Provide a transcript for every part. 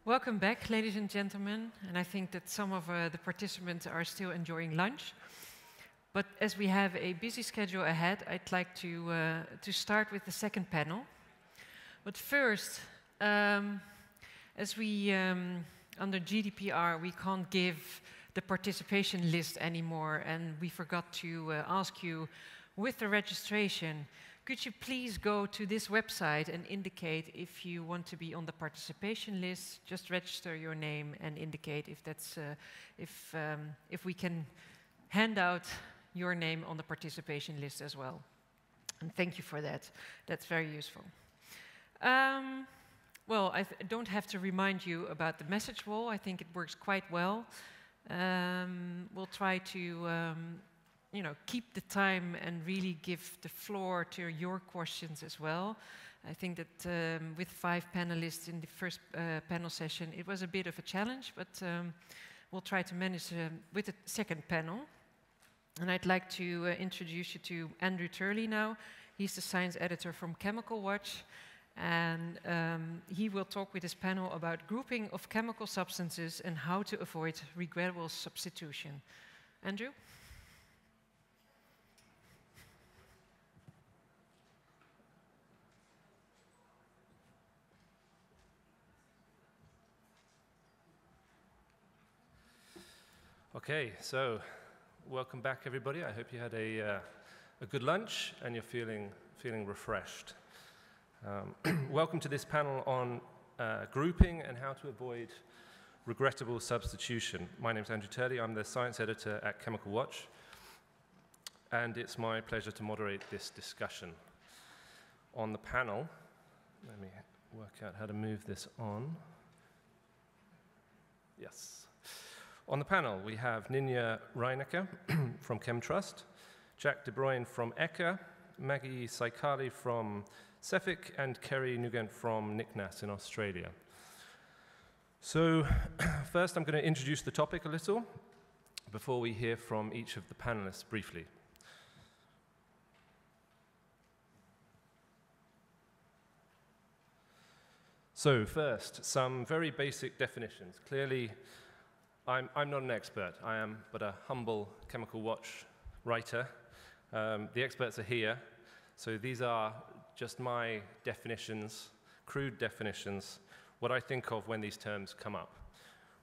Welcome back, ladies and gentlemen. And I think that some of the participants are still enjoying lunch. But as we have a busy schedule ahead, I'd like to start with the second panel. But first, as we, under GDPR, we can't give the participation list anymore. And we forgot to ask you, with the registration, could you please go to this website and indicate if you want to be on the participation list? Just register your name and indicate if that's if we can hand out your name on the participation list as well. And thank you for that. That's very useful. Well, I don't have to remind you about the message wall. I think it works quite well. We'll try to keep the time and really give the floor to your questions as well. I think that with 5 panelists in the first panel session, it was a bit of a challenge, but we'll try to manage with the second panel. And I'd like to introduce you to Andrew Turley now. He's the science editor from Chemical Watch, and he will talk with his panel about grouping of chemical substances and how to avoid regrettable substitution. Andrew? Okay, so welcome back, everybody. I hope you had a good lunch and you're feeling refreshed. Welcome to this panel on grouping and how to avoid regrettable substitution. My name is Andrew Turley. I'm the science editor at Chemical Watch, and it's my pleasure to moderate this discussion. On the panel, let me work out how to move this on. Yes. On the panel, we have Reineke from Chemtrust, Jack de Bruijn from ECHA, Maggie Saykali from CEFIC, and Kerry Nugent from NICNAS in Australia. So first, I'm going to introduce the topic a little before we hear from each of the panelists briefly. So first, some very basic definitions. Clearly, I'm not an expert. I am but a humble Chemical Watch writer. The experts are here. So these are just my definitions, crude definitions, what I think of when these terms come up.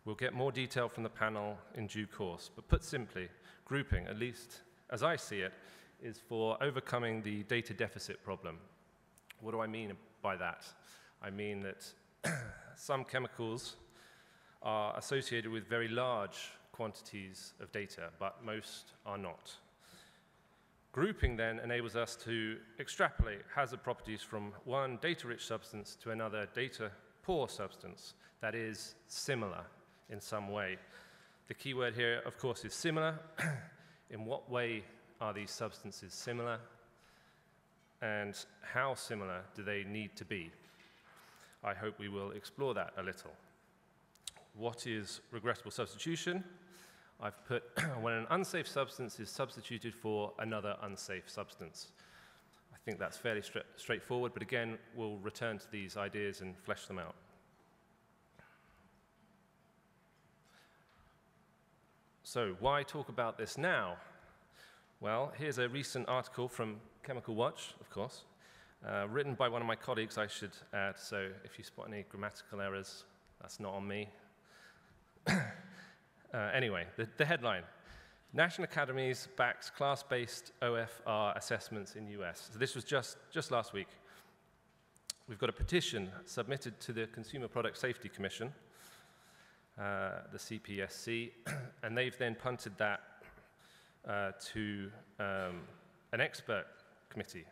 We'll get more detail from the panel in due course. But put simply, grouping, at least as I see it, is for overcoming the data deficit problem. What do I mean by that? I mean that some chemicals are associated with very large quantities of data, but most are not. Grouping then enables us to extrapolate hazard properties from one data-rich substance to another data-poor substance that is similar in some way. The key word here, of course, is similar. In what way are these substances similar? And how similar do they need to be? I hope we will explore that a little. What is regrettable substitution? I've put when an unsafe substance is substituted for another unsafe substance. I think that's fairly straightforward, but again, we'll return to these ideas and flesh them out. So why talk about this now? Well, here's a recent article from Chemical Watch, of course, written by one of my colleagues, I should add, so if you spot any grammatical errors, that's not on me. Anyway, the headline, National Academies backs class-based OFR assessments in US. So this was just last week. We've got a petition submitted to the Consumer Product Safety Commission, the CPSC, and they've then punted that to an expert committee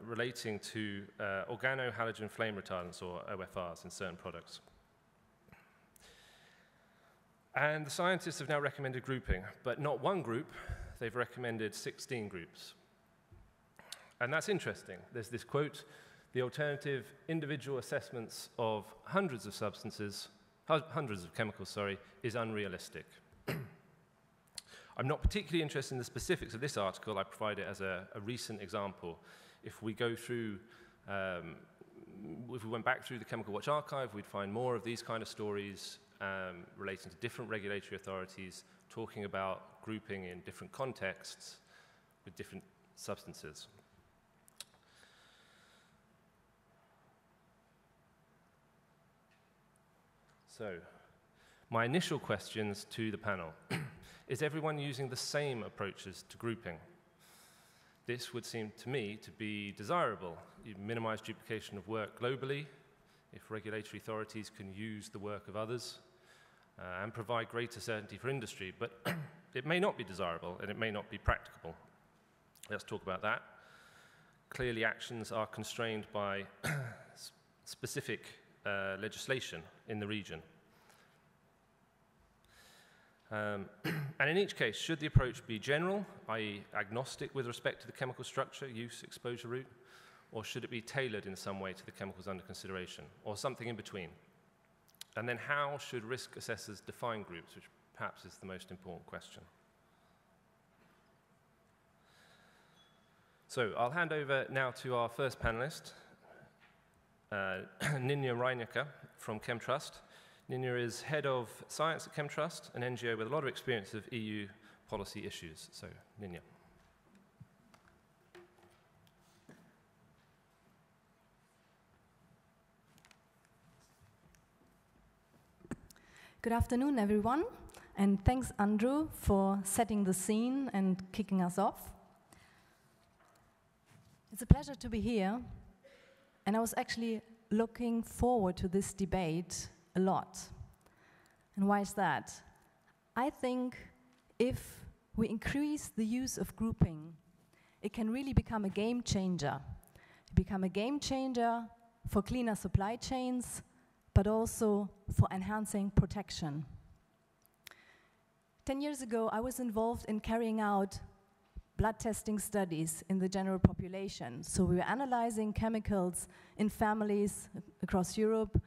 relating to organohalogen flame retardants, or OFRs, in certain products. And the scientists have now recommended grouping, but not one group, they've recommended 16 groups. And that's interesting. There's this quote, the alternative individual assessments of hundreds of substances, hundreds of chemicals, sorry, is unrealistic. I'm not particularly interested in the specifics of this article. I provide it as a recent example. If we go through if we went back through the Chemical Watch archive, we'd find more of these kind of stories relating to different regulatory authorities, talking about grouping in different contexts with different substances. So, my initial questions to the panel. Is everyone using the same approaches to grouping? This would seem to me to be desirable. You minimize duplication of work globally, if regulatory authorities can use the work of others, and provide greater certainty for industry, but it may not be desirable and it may not be practicable. Let's talk about that. Clearly, actions are constrained by specific legislation in the region. And in each case, should the approach be general, i.e. agnostic with respect to the chemical structure, use, exposure route, or should it be tailored in some way to the chemicals under consideration, or something in between? And then how should risk assessors define groups, which perhaps is the most important question. So I'll hand over now to our first panelist, Reineke from Chemtrust. Nina is head of science at Chemtrust, an NGO with a lot of experience of EU policy issues. So, Nina. Good afternoon, everyone, and thanks, Andrew, for setting the scene and kicking us off. It's a pleasure to be here, and I was actually looking forward to this debate a lot. And why is that? I think if we increase the use of grouping, it can really become a game changer. Become a game changer for cleaner supply chains, but also for enhancing protection. 10 years ago, I was involved in carrying out blood testing studies in the general population. So we were analyzing chemicals in families across Europe,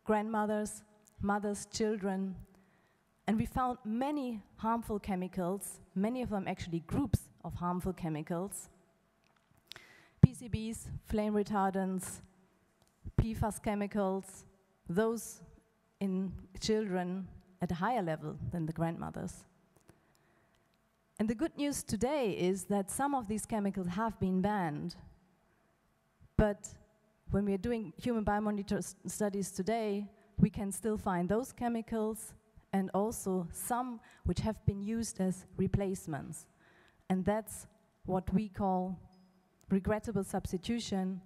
grandmothers, mothers, children, and we found many harmful chemicals, many of them actually groups of harmful chemicals, PCBs, flame retardants, PFAS chemicals, those in children at a higher level than the grandmothers. And the good news today is that some of these chemicals have been banned, but when we are doing human biomonitor studies today, we can still find those chemicals and also some which have been used as replacements. And that's what we call regrettable substitution,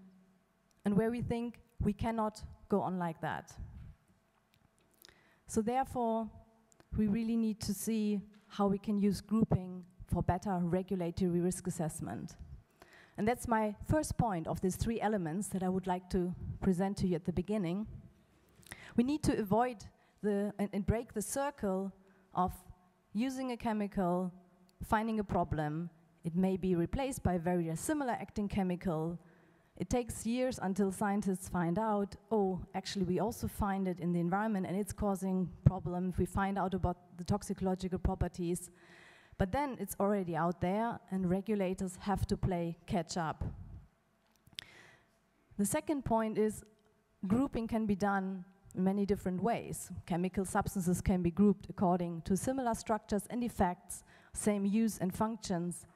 and where we think we cannot go on like that. So therefore, we really need to see how we can use grouping for better regulatory risk assessment. And that's my first point of these three elements that I would like to present to you at the beginning. We need to avoid and break the circle of using a chemical, finding a problem. It may be replaced by a very similar acting chemical. It takes years until scientists find out, oh, actually we also find it in the environment and it's causing problems. We find out about the toxicological properties. But then it's already out there and regulators have to play catch up. The second point is grouping can be done in many different ways. Chemical substances can be grouped according to similar structures and effects, same use and functions.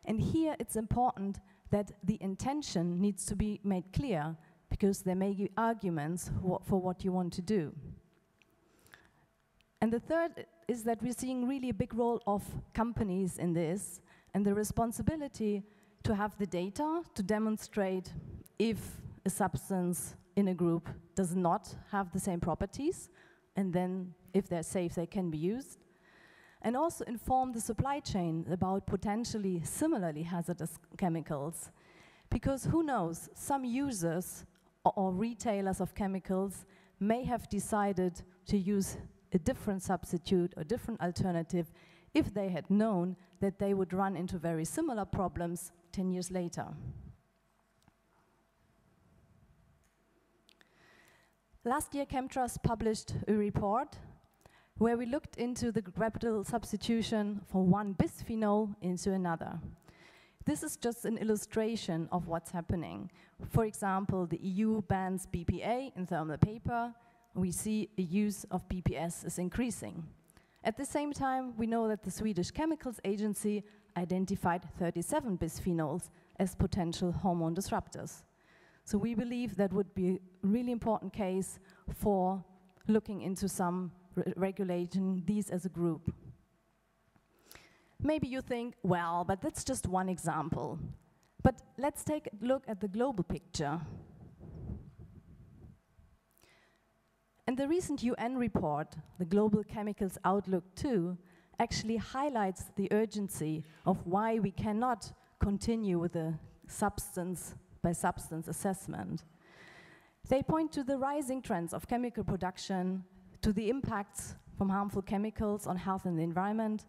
And here it's important that the intention needs to be made clear, because there may be arguments for what you want to do. And the third is that we're seeing really a big role of companies in this, and the responsibility to have the data to demonstrate if a substance in a group does not have the same properties, and then if they're safe, they can be used. And also inform the supply chain about potentially similarly hazardous chemicals. Because who knows, some users or retailers of chemicals may have decided to use a different substitute or different alternative if they had known that they would run into very similar problems 10 years later. Last year, Chemtrust published a report where we looked into the regrettable substitution from one bisphenol into another. This is just an illustration of what's happening. For example, the EU bans BPA in thermal paper. We see the use of BPS is increasing. At the same time, we know that the Swedish Chemicals Agency identified 37 bisphenols as potential hormone disruptors. So we believe that would be a really important case for looking into some regulating these as a group. Maybe you think, well, but that's just one example. But let's take a look at the global picture. And the recent UN report, the Global Chemicals Outlook 2, actually highlights the urgency of why we cannot continue with the substance by substance assessment. They point to the rising trends of chemical production, to the impacts from harmful chemicals on health and the environment,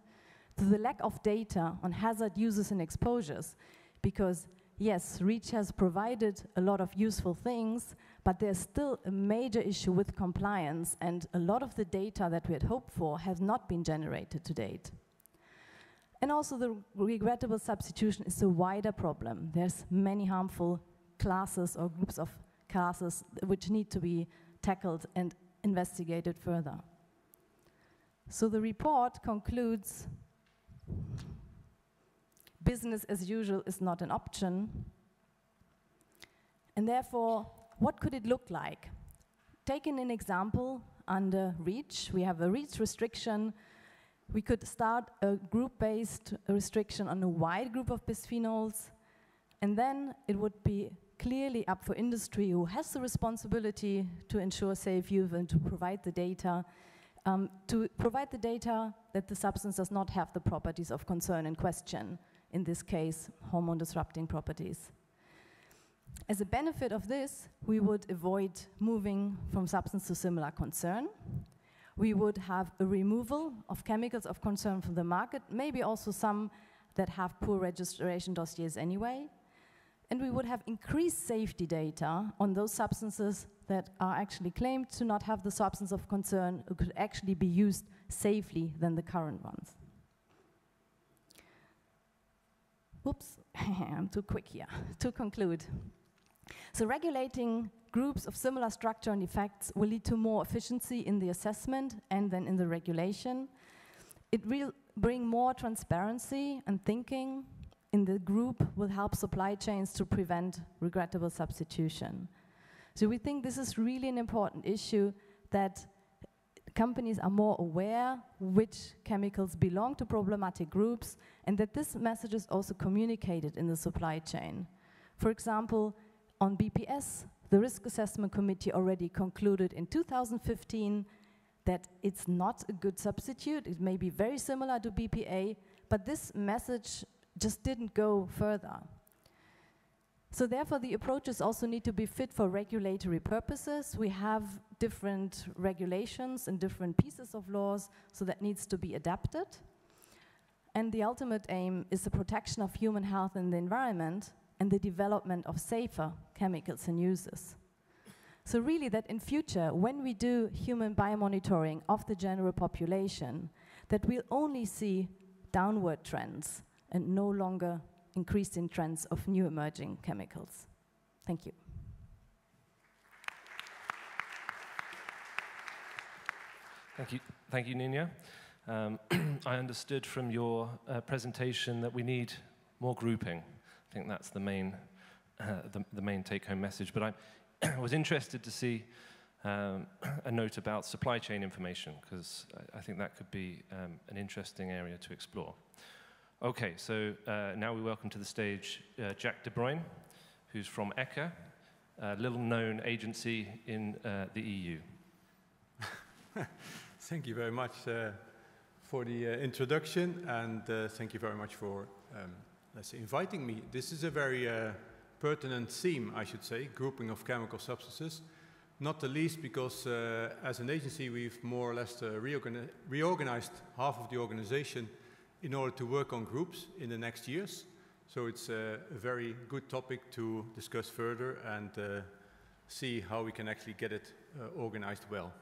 to the lack of data on hazard uses and exposures, because yes, REACH has provided a lot of useful things, but there's still a major issue with compliance, and a lot of the data that we had hoped for has not been generated to date. And also the regrettable substitution is a wider problem. There's many harmful classes or groups of classes which need to be tackled and investigated further. So the report concludes, business as usual is not an option, and therefore, what could it look like? Taking an example under REACH, we have a REACH restriction. We could start a group-based restriction on a wide group of bisphenols, and then it would be clearly up for industry, who has the responsibility to ensure safe use and to provide the data, that the substance does not have the properties of concern in question, in this case, hormone-disrupting properties. As a benefit of this, we would avoid moving from substance to similar concern. We would have a removal of chemicals of concern from the market, maybe also some that have poor registration dossiers anyway. And we would have increased safety data on those substances that are actually claimed to not have the substance of concern, who could actually be used safely than the current ones. Whoops, I'm too quick here. To conclude, so regulating groups of similar structure and effects will lead to more efficiency in the assessment and then in the regulation. It will bring more transparency and thinking in the group, will help supply chains to prevent regrettable substitution. So we think this is really an important issue, that companies are more aware which chemicals belong to problematic groups, and that this message is also communicated in the supply chain. For example, on BPS, the Risk Assessment Committee already concluded in 2015 that it's not a good substitute. It may be very similar to BPA, but this message just didn't go further. So therefore, the approaches also need to be fit for regulatory purposes. We have different regulations and different pieces of laws, so that needs to be adapted. And the ultimate aim is the protection of human health and the environment, and the development of safer chemicals and uses. So really that in future, when we do human biomonitoring of the general population, that we'll only see downward trends and no longer increasing trends of new emerging chemicals. Thank you. Thank you, Nina. I understood from your presentation that we need more grouping. I think that's the main take-home message. But I was interested to see a note about supply chain information, because I think that could be an interesting area to explore. Okay, so now we welcome to the stage Jack de Bruijn, who's from ECHA, a little-known agency in the EU. Thank you very much for the introduction, and thank you very much for let's say, inviting me. This is a very pertinent theme, I should say, grouping of chemical substances, not the least because as an agency we've more or less reorganized half of the organization in order to work on groups in the next years. So it's a very good topic to discuss further and see how we can actually get it organized well.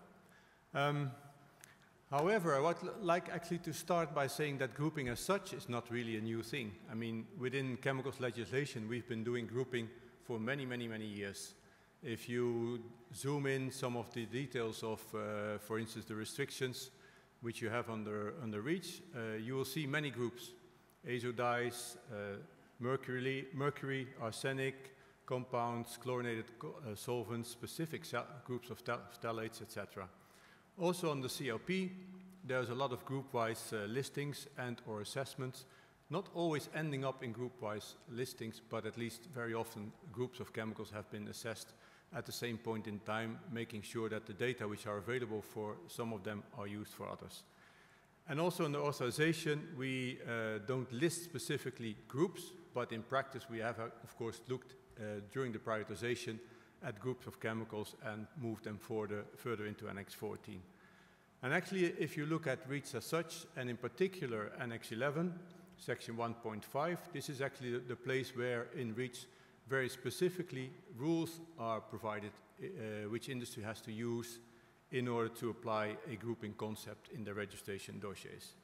However, I would like actually to start by saying that grouping as such is not really a new thing. I mean, within chemicals legislation, we've been doing grouping for many, many, many years. If you zoom in some of the details of, for instance, the restrictions which you have under REACH, you will see many groups: azo dyes, mercury, arsenic, compounds, chlorinated solvents, specific groups of phthalates, etc. Also on the CLP, there's a lot of group-wise listings and or assessments, not always ending up in group-wise listings, but at least very often groups of chemicals have been assessed at the same point in time, making sure that the data which are available for some of them are used for others. And also in the authorization, we don't list specifically groups, but in practice we have, of course, looked during the prioritization at groups of chemicals and moved them further into Annex 14. And actually, if you look at REACH as such, and in particular Annex 11, Section 1.5, this is actually the place where in REACH very specifically rules are provided which industry has to use in order to apply a grouping concept in the registration dossiers.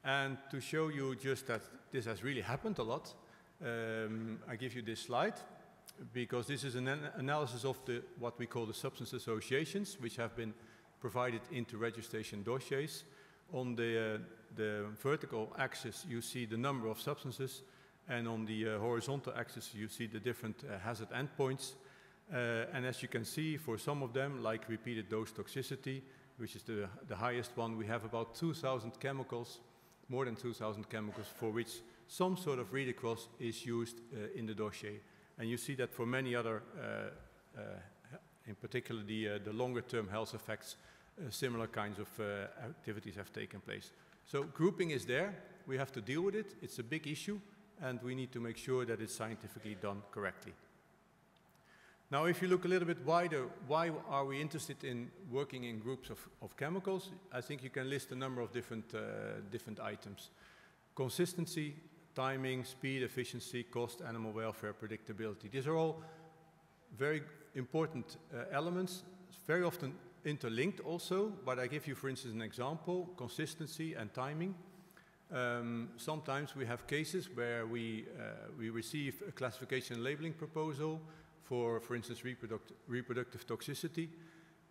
And to show you just that this has really happened a lot, I give you this slide, because this is an analysis of what we call the substance associations, which have been provided into registration dossiers. On the vertical axis, you see the number of substances, and on the horizontal axis, you see the different hazard endpoints. And as you can see, for some of them, like repeated dose toxicity, which is the highest one, we have about 2,000 chemicals, more than 2,000 chemicals, for which some sort of read across is used in the dossier. And you see that for many other, in particular the longer-term health effects, similar kinds of activities have taken place. So grouping is there. We have to deal with it. It's a big issue, and we need to make sure that it's scientifically done correctly. Now, if you look a little bit wider, why are we interested in working in groups of chemicals? I think you can list a number of different items. Consistency, timing, speed, efficiency, cost, animal welfare, predictability. These are all very important elements, very often interlinked also, but I give you, for instance, an example: consistency and timing. Sometimes we have cases where we receive a classification and labeling proposal for instance, reproductive toxicity.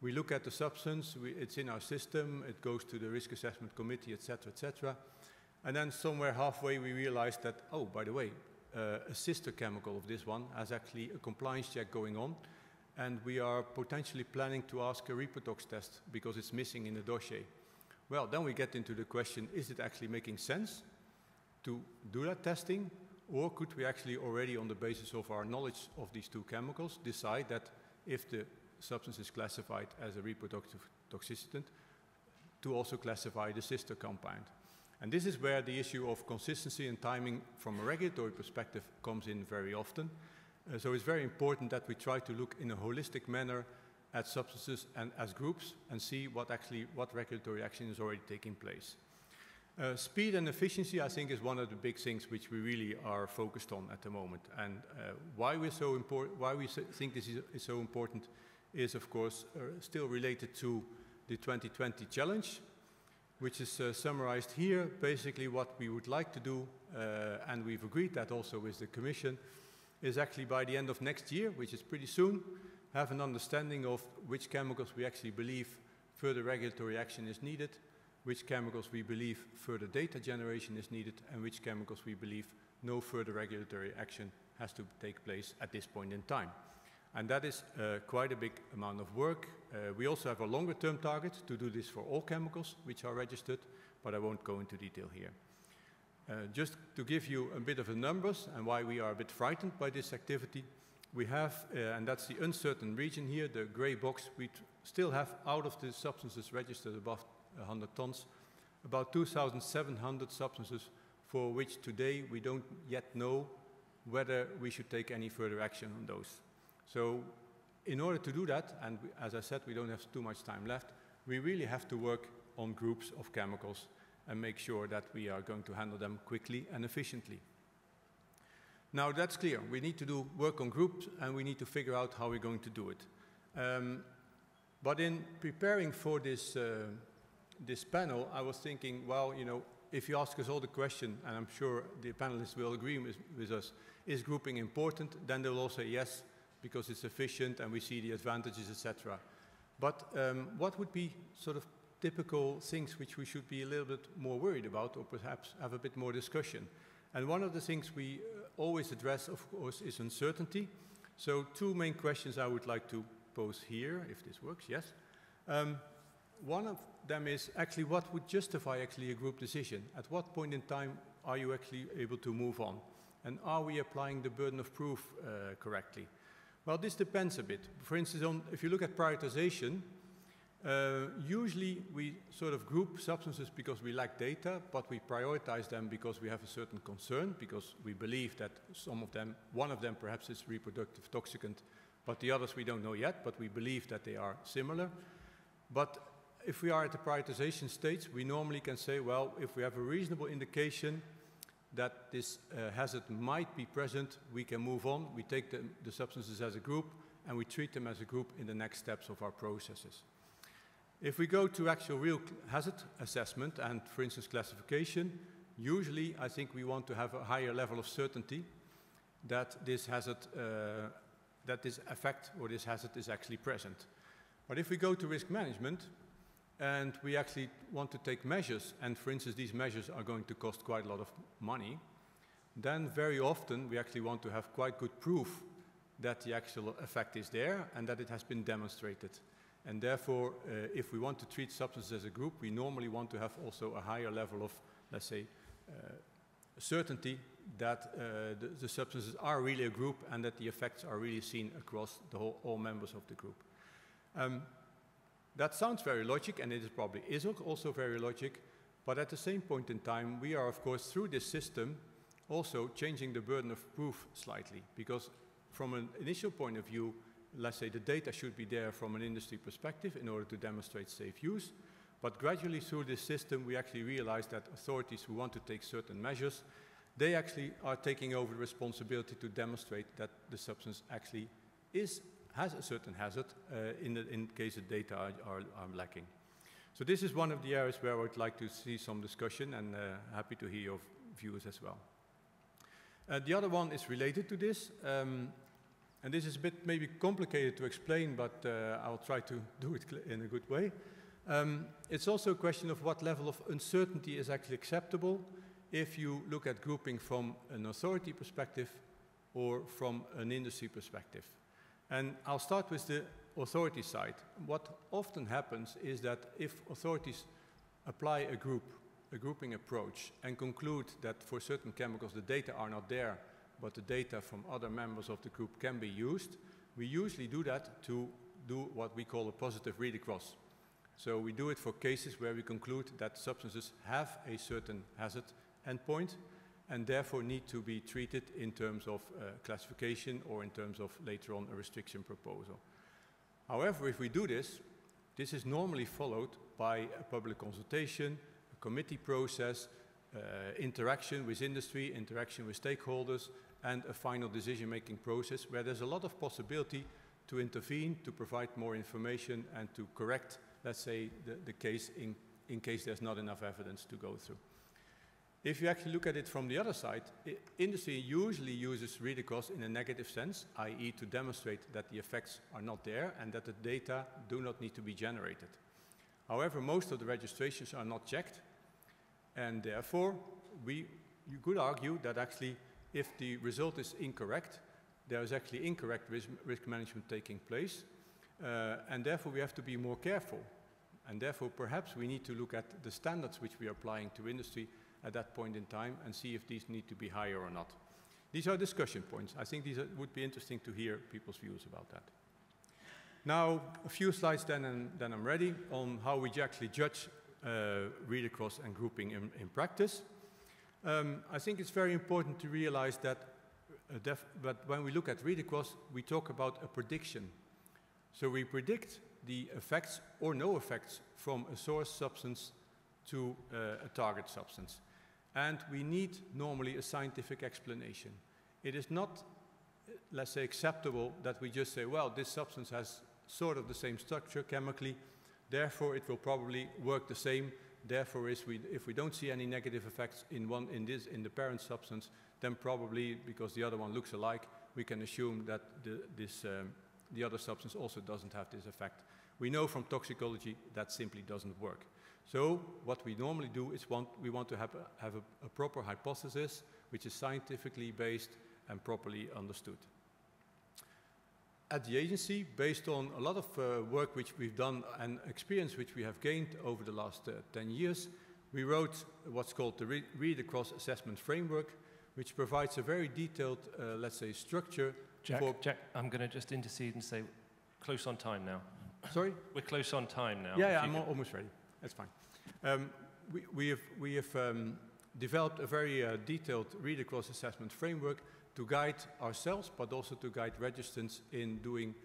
We look at the substance, it's in our system, it goes to the risk assessment committee, etc., etc. And then somewhere halfway we realize that, oh, by the way, a sister chemical of this one has actually a compliance check going on, and we are potentially planning to ask a reprotox test because it's missing in the dossier. Well, then we get into the question, is it actually making sense to do that testing? Or could we actually already, on the basis of our knowledge of these two chemicals, decide that if the substance is classified as a reproductive toxicant, to also classify the sister compound? And this is where the issue of consistency and timing from a regulatory perspective comes in very often. So it's very important that we try to look in a holistic manner at substances and as groups and see what regulatory action is already taking place. Speed and efficiency, I think, is one of the big things which we really are focused on at the moment. And why we think this is so important is, of course, still related to the 2020 challenge, which is summarized here. Basically, what we would like to do, and we've agreed that also with the Commission, is actually by the end of next year, which is pretty soon, have an understanding of which chemicals we actually believe further regulatory action is needed, which chemicals we believe further data generation is needed, and which chemicals we believe no further regulatory action has to take place at this point in time. And that is quite a big amount of work. We also have a longer-term target to do this for all chemicals which are registered, but I won't go into detail here. Just to give you a bit of the numbers and why we are a bit frightened by this activity, we have, and that's the uncertain region here, the gray box, we still have out of the substances registered above 100 tons, about 2,700 substances for which today we don't yet know whether we should take any further action on those. So in order to do that, and as I said, we don't have too much time left, we really have to work on groups of chemicals and make sure that we are going to handle them quickly and efficiently. Now that's clear. We need to do work on groups and we need to figure out how we're going to do it. But in preparing for this this panel, I was thinking, well, you know, if you ask us all the question, and I'm sure the panelists will agree with us, is grouping important? Then they will all say yes, because it's efficient and we see the advantages, etc. But what would be sort of typical things which we should be a little bit more worried about, or perhaps have a bit more discussion? And one of the things we always address, of course, is uncertainty. So two main questions I would like to pose here, if this works, yes. One of them is actually what would justify actually a group decision? At what point in time are you actually able to move on? And are we applying the burden of proof correctly? Well, this depends a bit. For instance, if you look at prioritization, usually we sort of group substances because we lack data, but we prioritize them because we have a certain concern, because we believe that some of them, one of them perhaps is reproductive toxicant, but the others we don't know yet, but we believe that they are similar. But if we are at the prioritization stage, we normally can say, well, if we have a reasonable indication that this hazard might be present, we can move on. We take the substances as a group, and we treat them as a group in the next steps of our processes. If we go to actual real hazard assessment and, for instance, classification, usually I think we want to have a higher level of certainty that this hazard, that this effect or this hazard is actually present. But if we go to risk management, and we actually want to take measures, and for instance these measures are going to cost quite a lot of money, then very often we actually want to have quite good proof that the actual effect is there and that it has been demonstrated. And therefore, if we want to treat substances as a group, we normally want to have also a higher level of, let's say, certainty that the substances are really a group and that the effects are really seen across the all members of the group. That sounds very logic, and it probably is also very logic, but at the same point in time, we are, of course, through this system, also changing the burden of proof slightly, because from an initial point of view, let's say the data should be there from an industry perspective in order to demonstrate safe use, but gradually through this system, we actually realize that authorities who want to take certain measures, they actually are taking over the responsibility to demonstrate that the substance actually has a certain hazard in case the data are lacking. So this is one of the areas where I would like to see some discussion, and happy to hear your views as well. The other one is related to this, and this is a bit maybe complicated to explain, but I'll try to do it in a good way. It's also a question of what level of uncertainty is actually acceptable if you look at grouping from an authority perspective or from an industry perspective. And I'll start with the authority side. What often happens is that if authorities apply a grouping approach and conclude that for certain chemicals the data are not there, but the data from other members of the group can be used, we usually do that to do what we call a positive read across. So we do it for cases where we conclude that substances have a certain hazard endpoint and therefore need to be treated in terms of classification or in terms of later on a restriction proposal. However, if we do this, this is normally followed by a public consultation, a committee process, interaction with industry, interaction with stakeholders, and a final decision-making process where there's a lot of possibility to intervene, to provide more information, and to correct, let's say, the case in case there's not enough evidence to go through. If you actually look at it from the other side, industry usually uses read across in a negative sense, i.e. to demonstrate that the effects are not there and that the data do not need to be generated. However, most of the registrations are not checked, and therefore you could argue that actually if the result is incorrect, there is actually incorrect risk management taking place, and therefore we have to be more careful. And therefore perhaps we need to look at the standards which we are applying to industry at that point in time and see if these need to be higher or not. These are discussion points. I think these would be interesting to hear people's views about that. Now, a few slides then I'm ready on how we actually judge read across and grouping in practice. I think it's very important to realize that when we look at read across, we talk about a prediction. So we predict the effects or no effects from a source substance to a target substance. And we need normally a scientific explanation. It is not, let's say, acceptable that we just say, well, this substance has sort of the same structure chemically, Therefore, it will probably work the same. Therefore, if we don't see any negative effects in the parent substance, then probably, because the other one looks alike, we can assume that the other substance also doesn't have this effect. We know from toxicology that simply doesn't work. So what we normally do is we want to have a proper hypothesis which is scientifically based and properly understood. At the agency, based on a lot of work which we've done and experience which we have gained over the last 10 years, we wrote what's called the Read-Across Assessment Framework, which provides a very detailed, let's say, structure. Jack, I'm going to just intercede and say, close on time now. Sorry? We're close on time now. Yeah, I'm almost ready. That's fine. We have developed a very detailed read-across assessment framework to guide ourselves, but also to guide registrants in doing,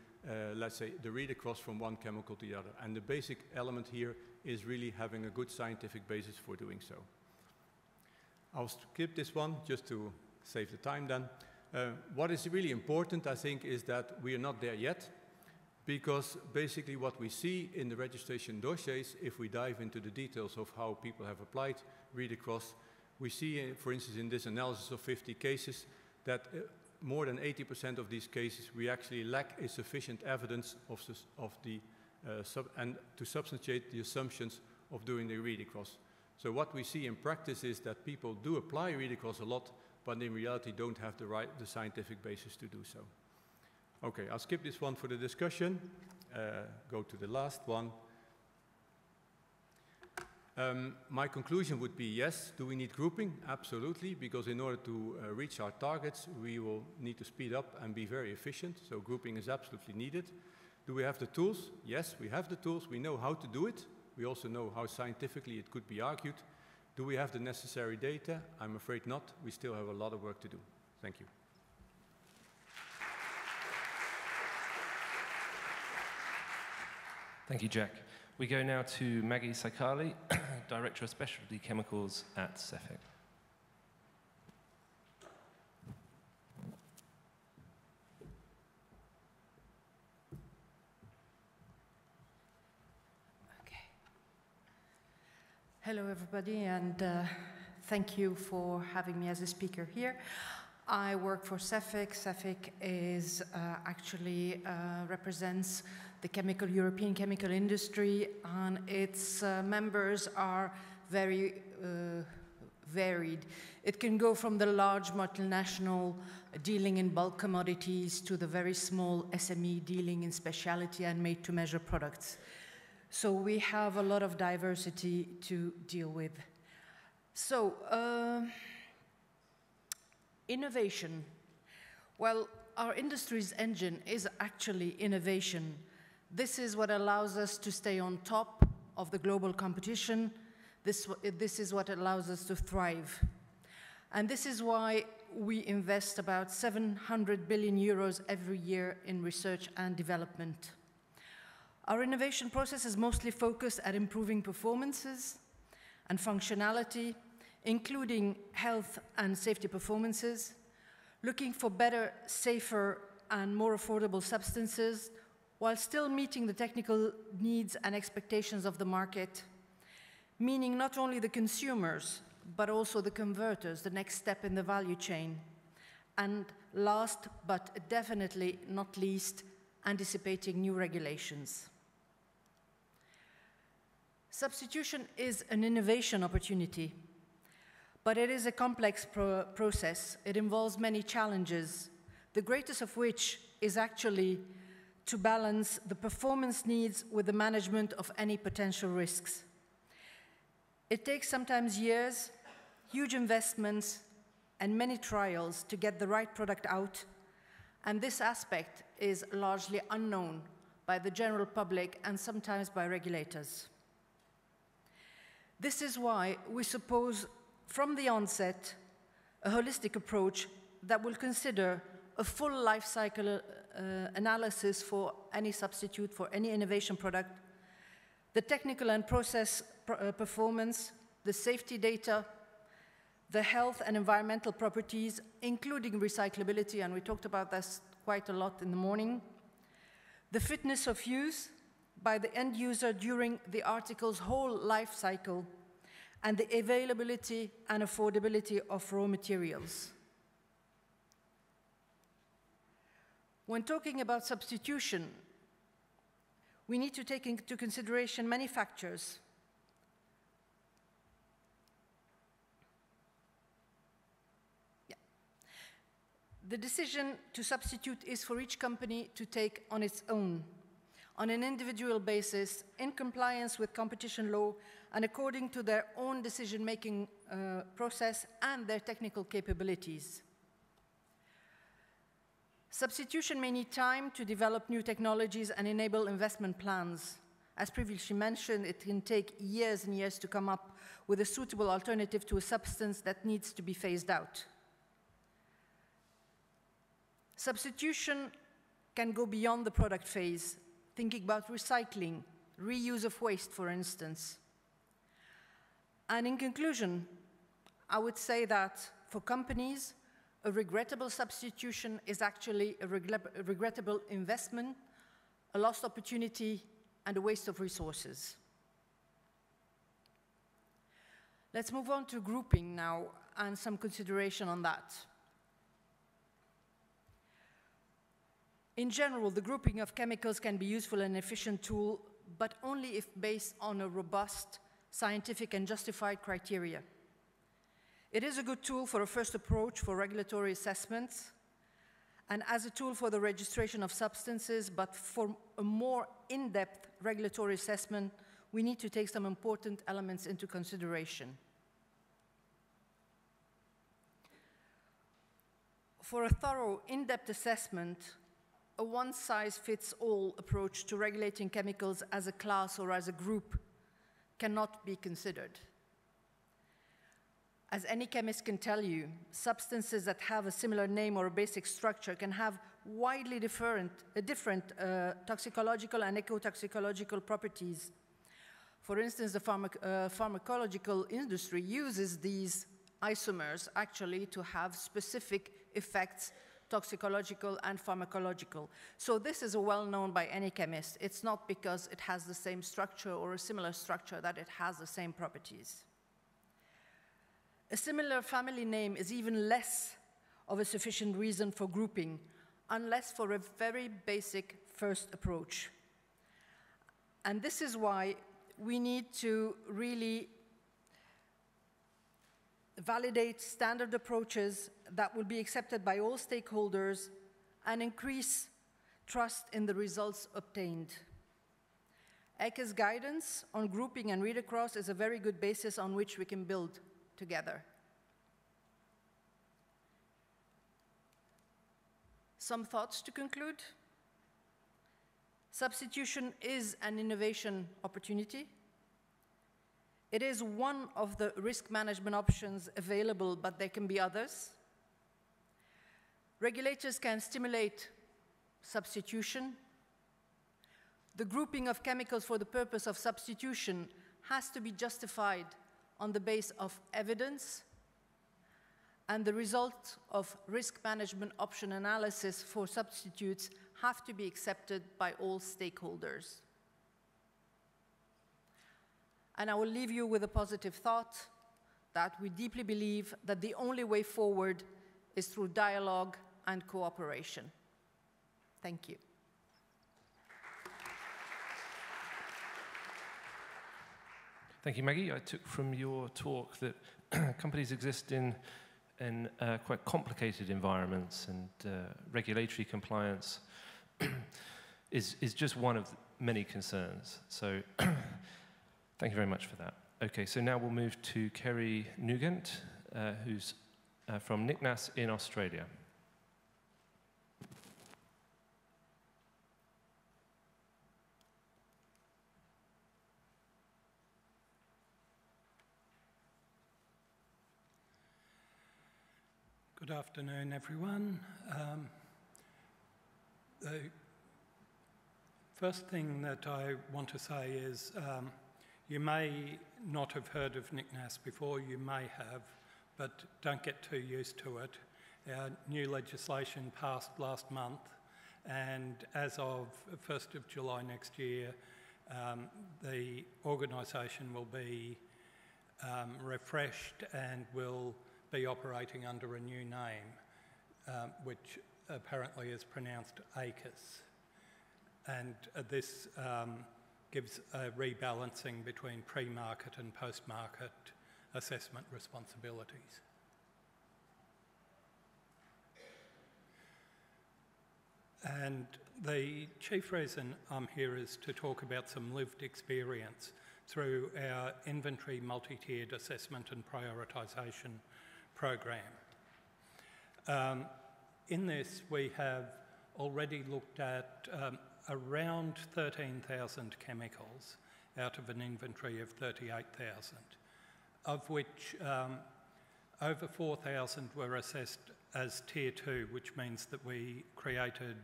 let's say, the read-across from one chemical to the other. And the basic element here is really having a good scientific basis for doing so. I'll skip this one just to save the time then. What is really important, I think, is that we are not there yet, because basically what we see in the registration dossiers, if we dive into the details of how people have applied read-across, we see, for instance, in this analysis of 50 cases, that more than 80% of these cases we actually lack a sufficient evidence and to substantiate the assumptions of doing the read-across. So what we see in practice is that people do apply read-across a lot, but in reality don't have the scientific basis to do so. Okay, I'll skip this one for the discussion. Go to the last one. My conclusion would be yes, do we need grouping? Absolutely, because in order to reach our targets, we will need to speed up and be very efficient, so grouping is absolutely needed. Do we have the tools? Yes, we have the tools. We know how to do it. We also know how scientifically it could be argued. Do we have the necessary data? I'm afraid not. We still have a lot of work to do. Thank you. Thank you, Jack. We go now to Maggie Saykali, Director of Specialty Chemicals at CEFIC. Hello, everybody, and thank you for having me as a speaker here. I work for CEFIC. CEFIC is actually represents the European chemical industry, and its members are very varied. It can go from the large multinational dealing in bulk commodities to the very small SME dealing in specialty and made-to-measure products. So we have a lot of diversity to deal with. So, innovation. Well, our industry's engine is actually innovation. This is what allows us to stay on top of the global competition. This is what allows us to thrive. And this is why we invest about 700 billion euros every year in research and development. Our innovation process is mostly focused at improving performances and functionality, including health and safety performances, looking for better, safer, and more affordable substances, while still meeting the technical needs and expectations of the market, meaning not only the consumers, but also the converters, the next step in the value chain. And last, but definitely not least, anticipating new regulations. Substitution is an innovation opportunity, but it is a complex process. It involves many challenges, the greatest of which is actually to balance the performance needs with the management of any potential risks. It takes sometimes years, huge investments, and many trials to get the right product out, and this aspect is largely unknown by the general public and sometimes by regulators. This is why we suppose from the onset a holistic approach that will consider a full life cycle analysis for any substitute, for any innovation product, the technical and process performance, the safety data, the health and environmental properties, including recyclability, and we talked about this quite a lot in the morning, the fitness of use, by the end user during the article's whole life cycle, and the availability and affordability of raw materials. When talking about substitution, we need to take into consideration many factors. The decision to substitute is for each company to take on its own, on an individual basis, in compliance with competition law and according to their own decision-making process and their technical capabilities. Substitution may need time to develop new technologies and enable investment plans. As previously mentioned, it can take years and years to come up with a suitable alternative to a substance that needs to be phased out. Substitution can go beyond the product phase, thinking about recycling, reuse of waste, for instance. And in conclusion, I would say that for companies, a regrettable substitution is actually a regrettable investment, a lost opportunity, and a waste of resources. Let's move on to grouping now and some consideration on that. In general, the grouping of chemicals can be useful and efficient tool, but only if based on a robust, scientific and justified criteria. It is a good tool for a first approach for regulatory assessments and as a tool for the registration of substances, but for a more in-depth regulatory assessment, we need to take some important elements into consideration. For a thorough, in-depth assessment, a one-size-fits-all approach to regulating chemicals as a class or as a group cannot be considered. As any chemist can tell you, substances that have a similar name or a basic structure can have widely different toxicological and ecotoxicological properties. For instance, the pharmacological industry uses these isomers actually to have specific effects, toxicological and pharmacological. So this is well-known by any chemist. It's not because it has the same structure or a similar structure that it has the same properties. A similar family name is even less of a sufficient reason for grouping, unless for a very basic first approach. And this is why we need to really validate standard approaches that will be accepted by all stakeholders and increase trust in the results obtained. ECHA's guidance on grouping and read across is a very good basis on which we can build together. Some thoughts to conclude. Substitution is an innovation opportunity. It is one of the risk management options available, but there can be others. Regulators can stimulate substitution. The grouping of chemicals for the purpose of substitution has to be justified on the basis of evidence, and the result of risk management option analysis for substitutes have to be accepted by all stakeholders. And I will leave you with a positive thought that we deeply believe that the only way forward is through dialogue and cooperation. Thank you. Thank you, Maggie. I took from your talk that companies exist in quite complicated environments, and regulatory compliance is just one of many concerns. So thank you very much for that. Okay, so now we'll move to Kerry Nugent, who's from NICNAS in Australia. Good afternoon, everyone. The first thing that I want to say is you may not have heard of NICNAS before, you may have, but don't get too used to it. Our new legislation passed last month, and as of 1st of July next year, The organisation will be refreshed and will be operating under a new name, which apparently is pronounced ACHS. And this gives a rebalancing between pre-market and post-market assessment responsibilities. And the chief reason I'm here is to talk about some lived experience through our inventory multi-tiered assessment and prioritisation program. In this, we have already looked at around 13,000 chemicals out of an inventory of 38,000, of which over 4,000 were assessed as Tier 2, which means that we created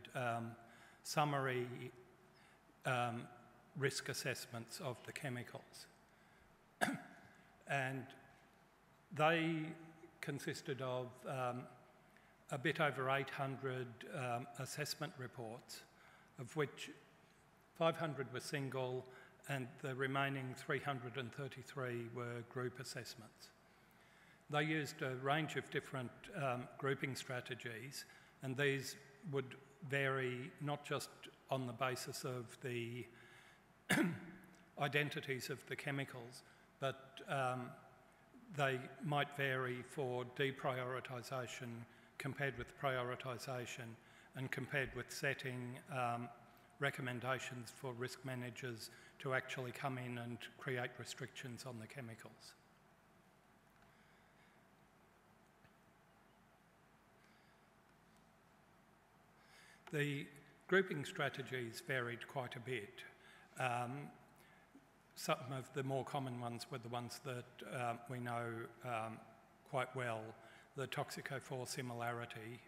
summary risk assessments of the chemicals. And they consisted of a bit over 800 assessment reports, of which 500 were single and the remaining 333 were group assessments. They used a range of different grouping strategies, and these would vary not just on the basis of the identities of the chemicals, but they might vary for deprioritisation compared with prioritisation and compared with setting recommendations for risk managers to actually come in and create restrictions on the chemicals. The grouping strategies varied quite a bit. Some of the more common ones were the ones that we know quite well, the toxicophore similarity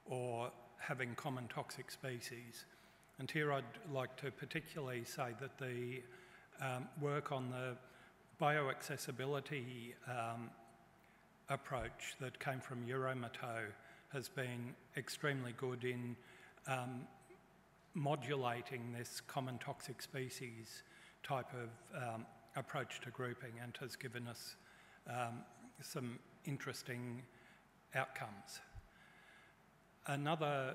or having common toxic species. And here I'd like to particularly say that the work on the bioaccessibility approach that came from Euromato has been extremely good in modulating this common toxic species type of approach to grouping, and has given us some interesting outcomes. Another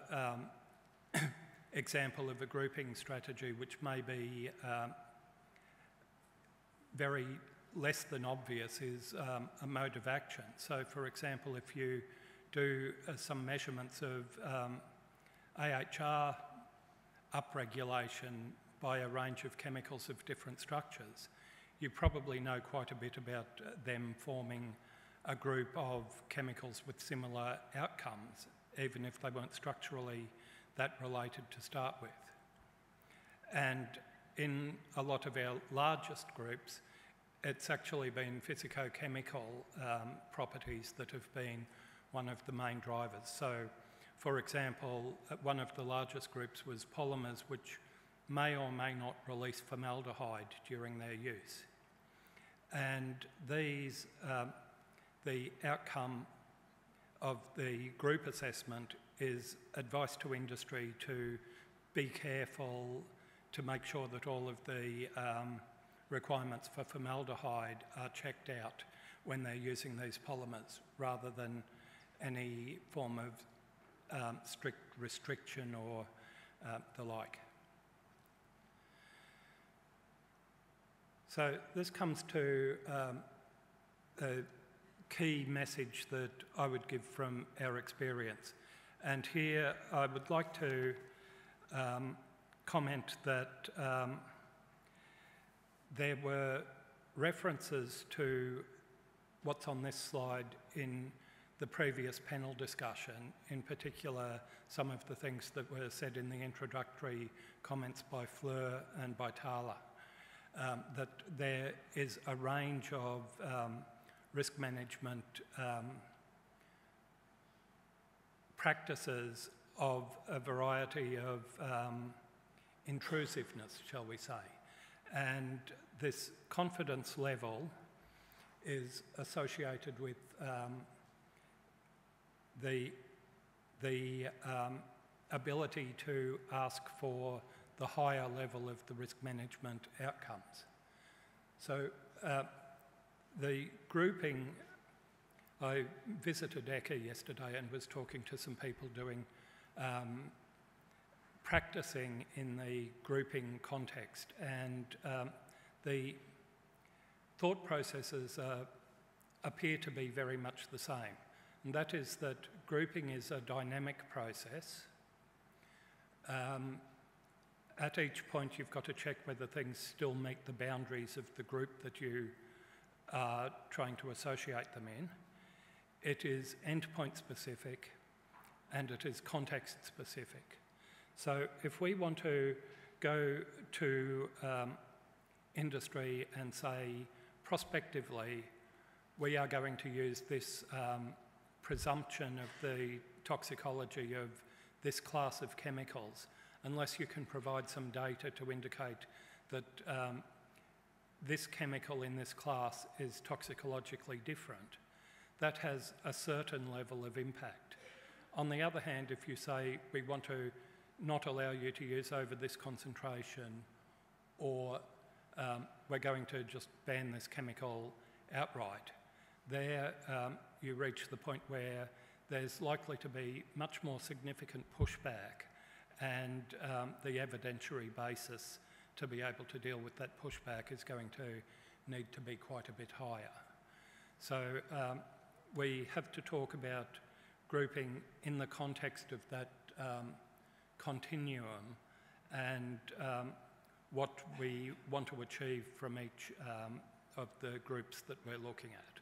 example of a grouping strategy which may be very less than obvious is a mode of action. So for example, if you do some measurements of AHR upregulation by a range of chemicals of different structures, you probably know quite a bit about them forming a group of chemicals with similar outcomes, even if they weren't structurally that related to start with. And in a lot of our largest groups, it's actually been physicochemical properties that have been one of the main drivers. So, for example, one of the largest groups was polymers, which may or may not release formaldehyde during their use. And these, the outcome of the group assessment is advice to industry to be careful to make sure that all of the requirements for formaldehyde are checked out when they're using these polymers, rather than any form of strict restriction or the like. So this comes to a key message that I would give from our experience. And here I would like to comment that there were references to what's on this slide in the previous panel discussion, in particular some of the things that were said in the introductory comments by Fleur and by Tala, that there is a range of risk management practices of a variety of intrusiveness, shall we say. And this confidence level is associated with the ability to ask for the higher level of the risk management outcomes. So the grouping, I visited ECHA yesterday and was talking to some people doing practicing in the grouping context, and the thought processes appear to be very much the same. And that is that grouping is a dynamic process. At each point, you've got to check whether things still meet the boundaries of the group that you are trying to associate them in. It is endpoint specific and it is context specific. So if we want to go to industry and say, prospectively, we are going to use this presumption of the toxicology of this class of chemicals, unless you can provide some data to indicate that this chemical in this class is toxicologically different, that has a certain level of impact. On the other hand, if you say we want to not allow you to use over this concentration, or we're going to just ban this chemical outright, there you reach the point where there's likely to be much more significant pushback, and the evidentiary basis to be able to deal with that pushback is going to need to be quite a bit higher. So we have to talk about grouping in the context of that continuum and what we want to achieve from each of the groups that we're looking at.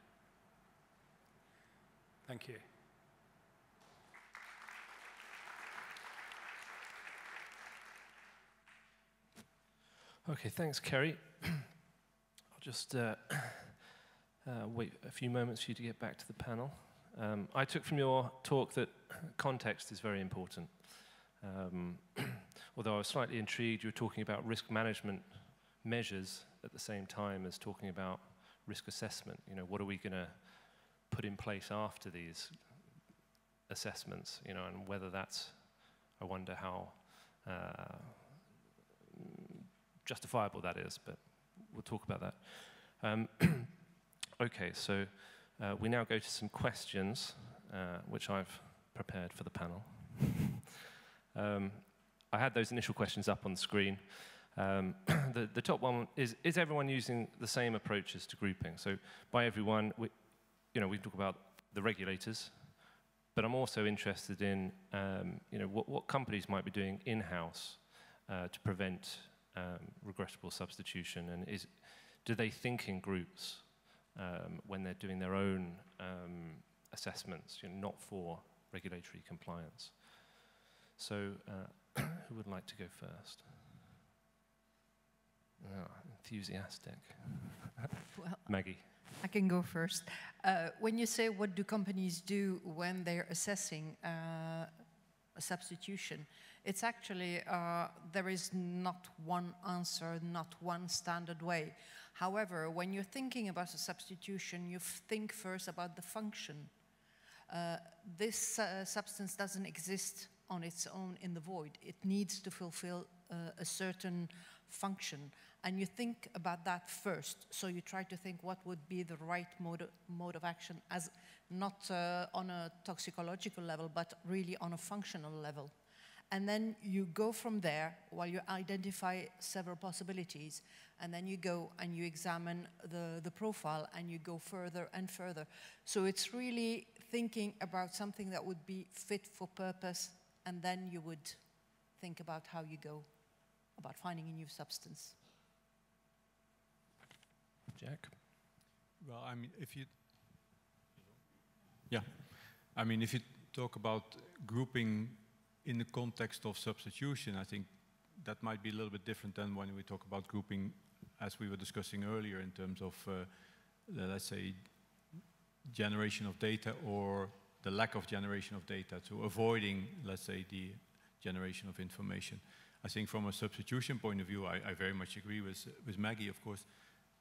Thank you. Okay, thanks, Kerry. I'll just wait a few moments for you to get back to the panel. I took from your talk that context is very important. Although I was slightly intrigued, you were talking about risk management measures at the same time as talking about risk assessment. You know, what are we going to put in place after these assessments? You know, and whether that's, I wonder how justifiable that is, but we'll talk about that. Okay, so we now go to some questions, which I've prepared for the panel. I had those initial questions up on the screen. The top one is everyone using the same approaches to grouping? So by everyone, we talk about the regulators, but I'm also interested in what companies might be doing in-house to prevent regrettable substitution, and do they think in groups when they're doing their own assessments, not for regulatory compliance? So who would like to go first? Oh, enthusiastic. Well, Maggie. I can go first. When you say what do companies do when they're assessing a substitution, it's actually, there is not one answer, not one standard way. However, when you're thinking about a substitution, you think first about the function. This substance doesn't exist on its own in the void. It needs to fulfill a certain function. And you think about that first. So you try to think what would be the right mode of action, as not on a toxicological level, but really on a functional level. And then you go from there while you identify several possibilities, and then you go and you examine the profile and you go further and further. So it's really thinking about something that would be fit for purpose, and then you would think about how you go about finding a new substance. Jack? Well, I mean, if you talk about grouping in the context of substitution, I think that might be a little bit different than when we talk about grouping, as we were discussing earlier, in terms of, let's say, generation of data or the lack of generation of data, to avoiding, let's say, the generation of information. I think from a substitution point of view, I very much agree with Maggie, of course.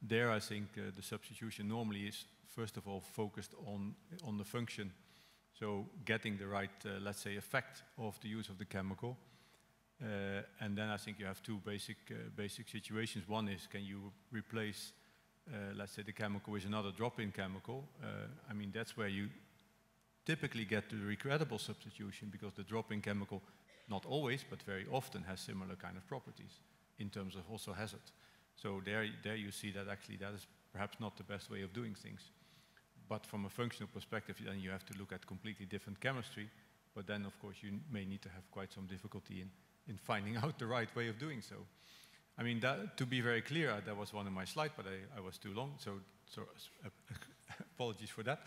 There, I think the substitution normally is, first of all, focused on the function. So getting the right, let's say, effect of the use of the chemical. And then I think you have two basic situations. One is, can you replace, let's say, the chemical with another drop-in chemical? I mean, that's where you typically get to the regrettable substitution, because the drop-in chemical, not always, but very often, has similar kind of properties in terms of also hazard. So there you see that actually that is perhaps not the best way of doing things. But from a functional perspective, then you have to look at completely different chemistry. But then, of course, you may need to have quite some difficulty in finding out the right way of doing so. I mean, to be very clear, that was one of my slides, but I was too long, so apologies for that.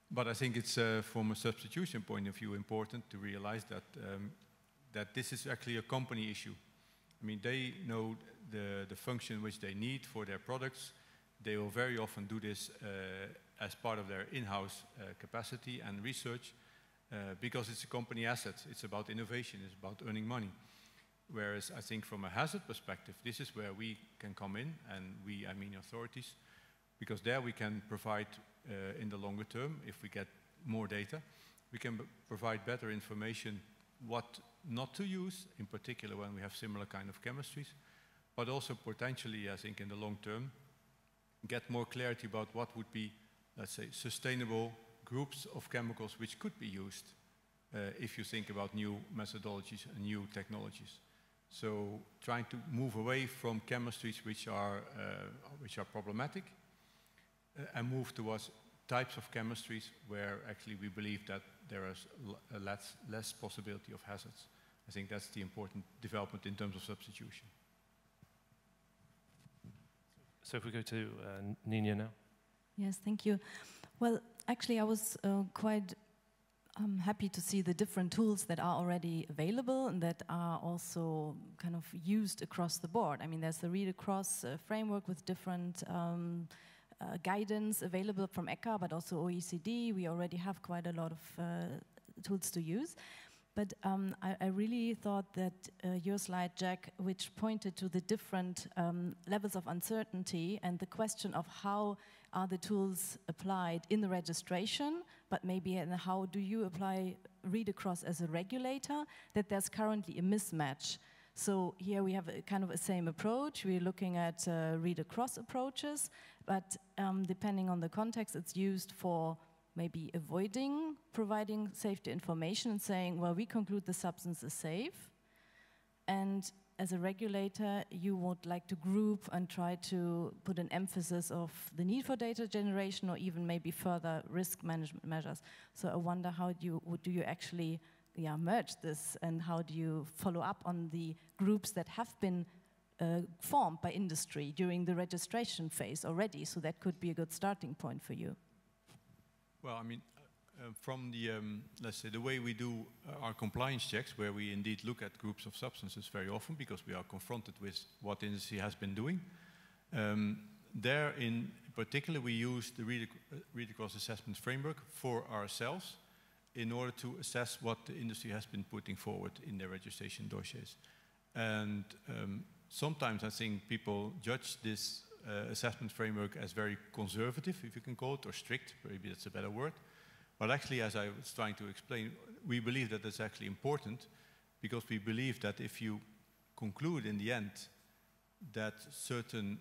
But I think it's, from a substitution point of view, important to realize that, that this is actually a company issue. I mean, they know the function which they need for their products. They will very often do this as part of their in-house capacity and research, because it's a company asset. It's about innovation, it's about earning money. Whereas I think from a hazard perspective, this is where we can come in, and we, I mean authorities, because there we can provide in the longer term, if we get more data, we can provide better information what not to use, in particular when we have similar kind of chemistries, but also potentially, I think in the long term, get more clarity about what would be, let's say, sustainable groups of chemicals which could be used if you think about new methodologies and new technologies. So trying to move away from chemistries which are problematic and move towards types of chemistries where actually we believe that there is less possibility of hazards. I think that's the important development in terms of substitution. So if we go to Nina now. Yes, thank you. Well, actually, I was quite happy to see the different tools that are already available and that are also kind of used across the board. I mean, there's the Read Across framework with different guidance available from ECHA, but also OECD. We already have quite a lot of tools to use. But I really thought that your slide, Jack, which pointed to the different levels of uncertainty and the question of how are the tools applied in the registration, but maybe how do you apply Read Across as a regulator, that there's currently a mismatch. So here we have a kind of a same approach. We're looking at Read Across approaches, but depending on the context, it's used for maybe avoiding providing safety information and saying, well, we conclude the substance is safe. And as a regulator, you would like to group and try to put an emphasis of the need for data generation or even maybe further risk management measures. So I wonder how do you actually merge this, and how do you follow up on the groups that have been formed by industry during the registration phase already? So that could be a good starting point for you. Well, I mean, from the, let's say, the way we do our compliance checks, where we indeed look at groups of substances very often because we are confronted with what industry has been doing. There, in particular, we use the Read Across assessment framework for ourselves in order to assess what the industry has been putting forward in their registration dossiers. And sometimes I think people judge this assessment framework as very conservative, if you can call it, or strict, maybe that's a better word. But actually, as I was trying to explain, we believe that that's actually important, because we believe that if you conclude in the end that certain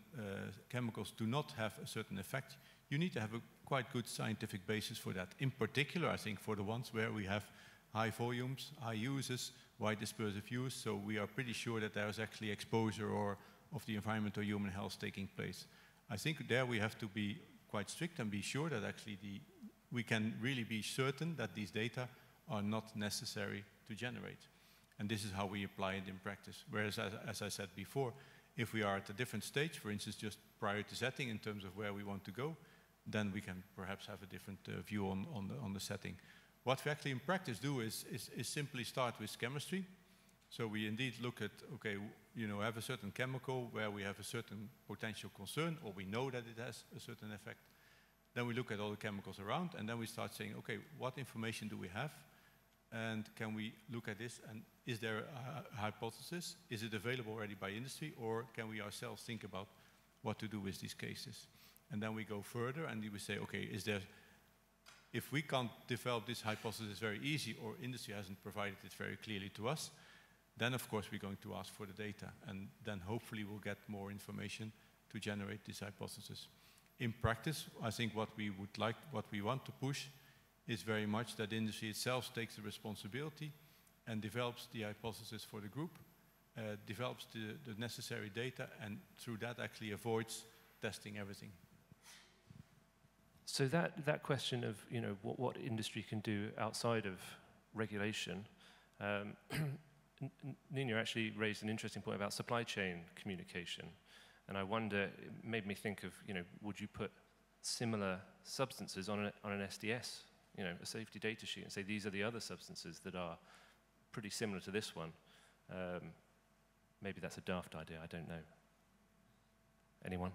chemicals do not have a certain effect, you need to have a quite good scientific basis for that. In particular, I think for the ones where we have high volumes, high uses, wide dispersive use, so we are pretty sure that there is actually exposure or of the environment or human health taking place. I think there we have to be quite strict and be sure that actually we can really be certain that these data are not necessary to generate. And this is how we apply it in practice. Whereas, as I said before, if we are at a different stage, for instance, just prioritizing in terms of where we want to go, then we can perhaps have a different view on the setting. What we actually in practice do is simply start with chemistry. So we indeed look at, okay, you know, have a certain chemical where we have a certain potential concern, or we know that it has a certain effect. Then we look at all the chemicals around, and then we start saying, okay, what information do we have? And can we look at this, and is there a hypothesis? Is it available already by industry, or can we ourselves think about what to do with these cases? And then we go further, and we say, okay, if we can't develop this hypothesis very easy, or industry hasn't provided it very clearly to us, then of course we're going to ask for the data, and then hopefully we'll get more information to generate this hypothesis. In practice, I think what we want to push is very much that industry itself takes the responsibility and develops the hypothesis for the group, develops the necessary data, and through that actually avoids testing everything. So that question of what industry can do outside of regulation, Nina actually raised an interesting point about supply chain communication, and I wonder, it made me think of would you put similar substances on an SDS, a safety data sheet, and say these are the other substances that are pretty similar to this one? Maybe that's a daft idea. I don't know. Anyone?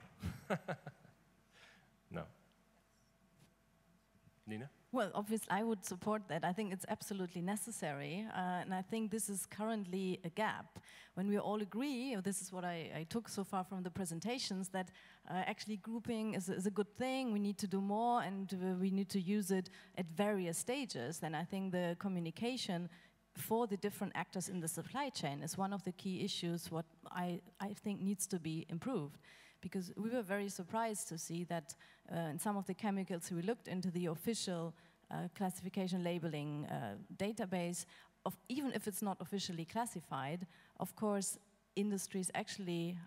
No. Nina? Well, obviously, I would support that. I think it's absolutely necessary, and I think this is currently a gap. When we all agree, this is what I took so far from the presentations, that actually grouping is a good thing, we need to do more, and we need to use it at various stages, then I think the communication for the different actors in the supply chain is one of the key issues what I think needs to be improved. Because we were very surprised to see that in some of the chemicals we looked into the official classification labeling database, even if it's not officially classified, of course, industries actually,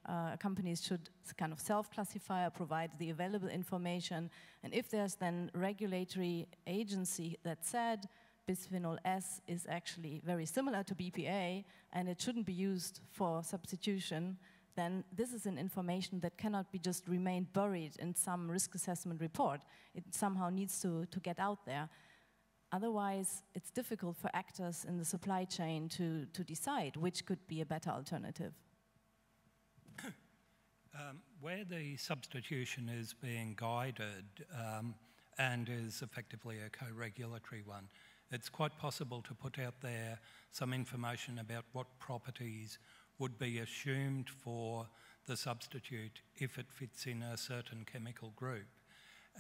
companies should kind of self-classify or provide the available information. And if there's then regulatory agency that said bisphenol S is actually very similar to BPA and it shouldn't be used for substitution, then this is an information that cannot be just remain buried in some risk assessment report. It somehow needs to get out there. Otherwise, it's difficult for actors in the supply chain to decide which could be a better alternative. Where the substitution is being guided and is effectively a co-regulatory one, it's quite possible to put out there some information about what properties would be assumed for the substitute if it fits in a certain chemical group,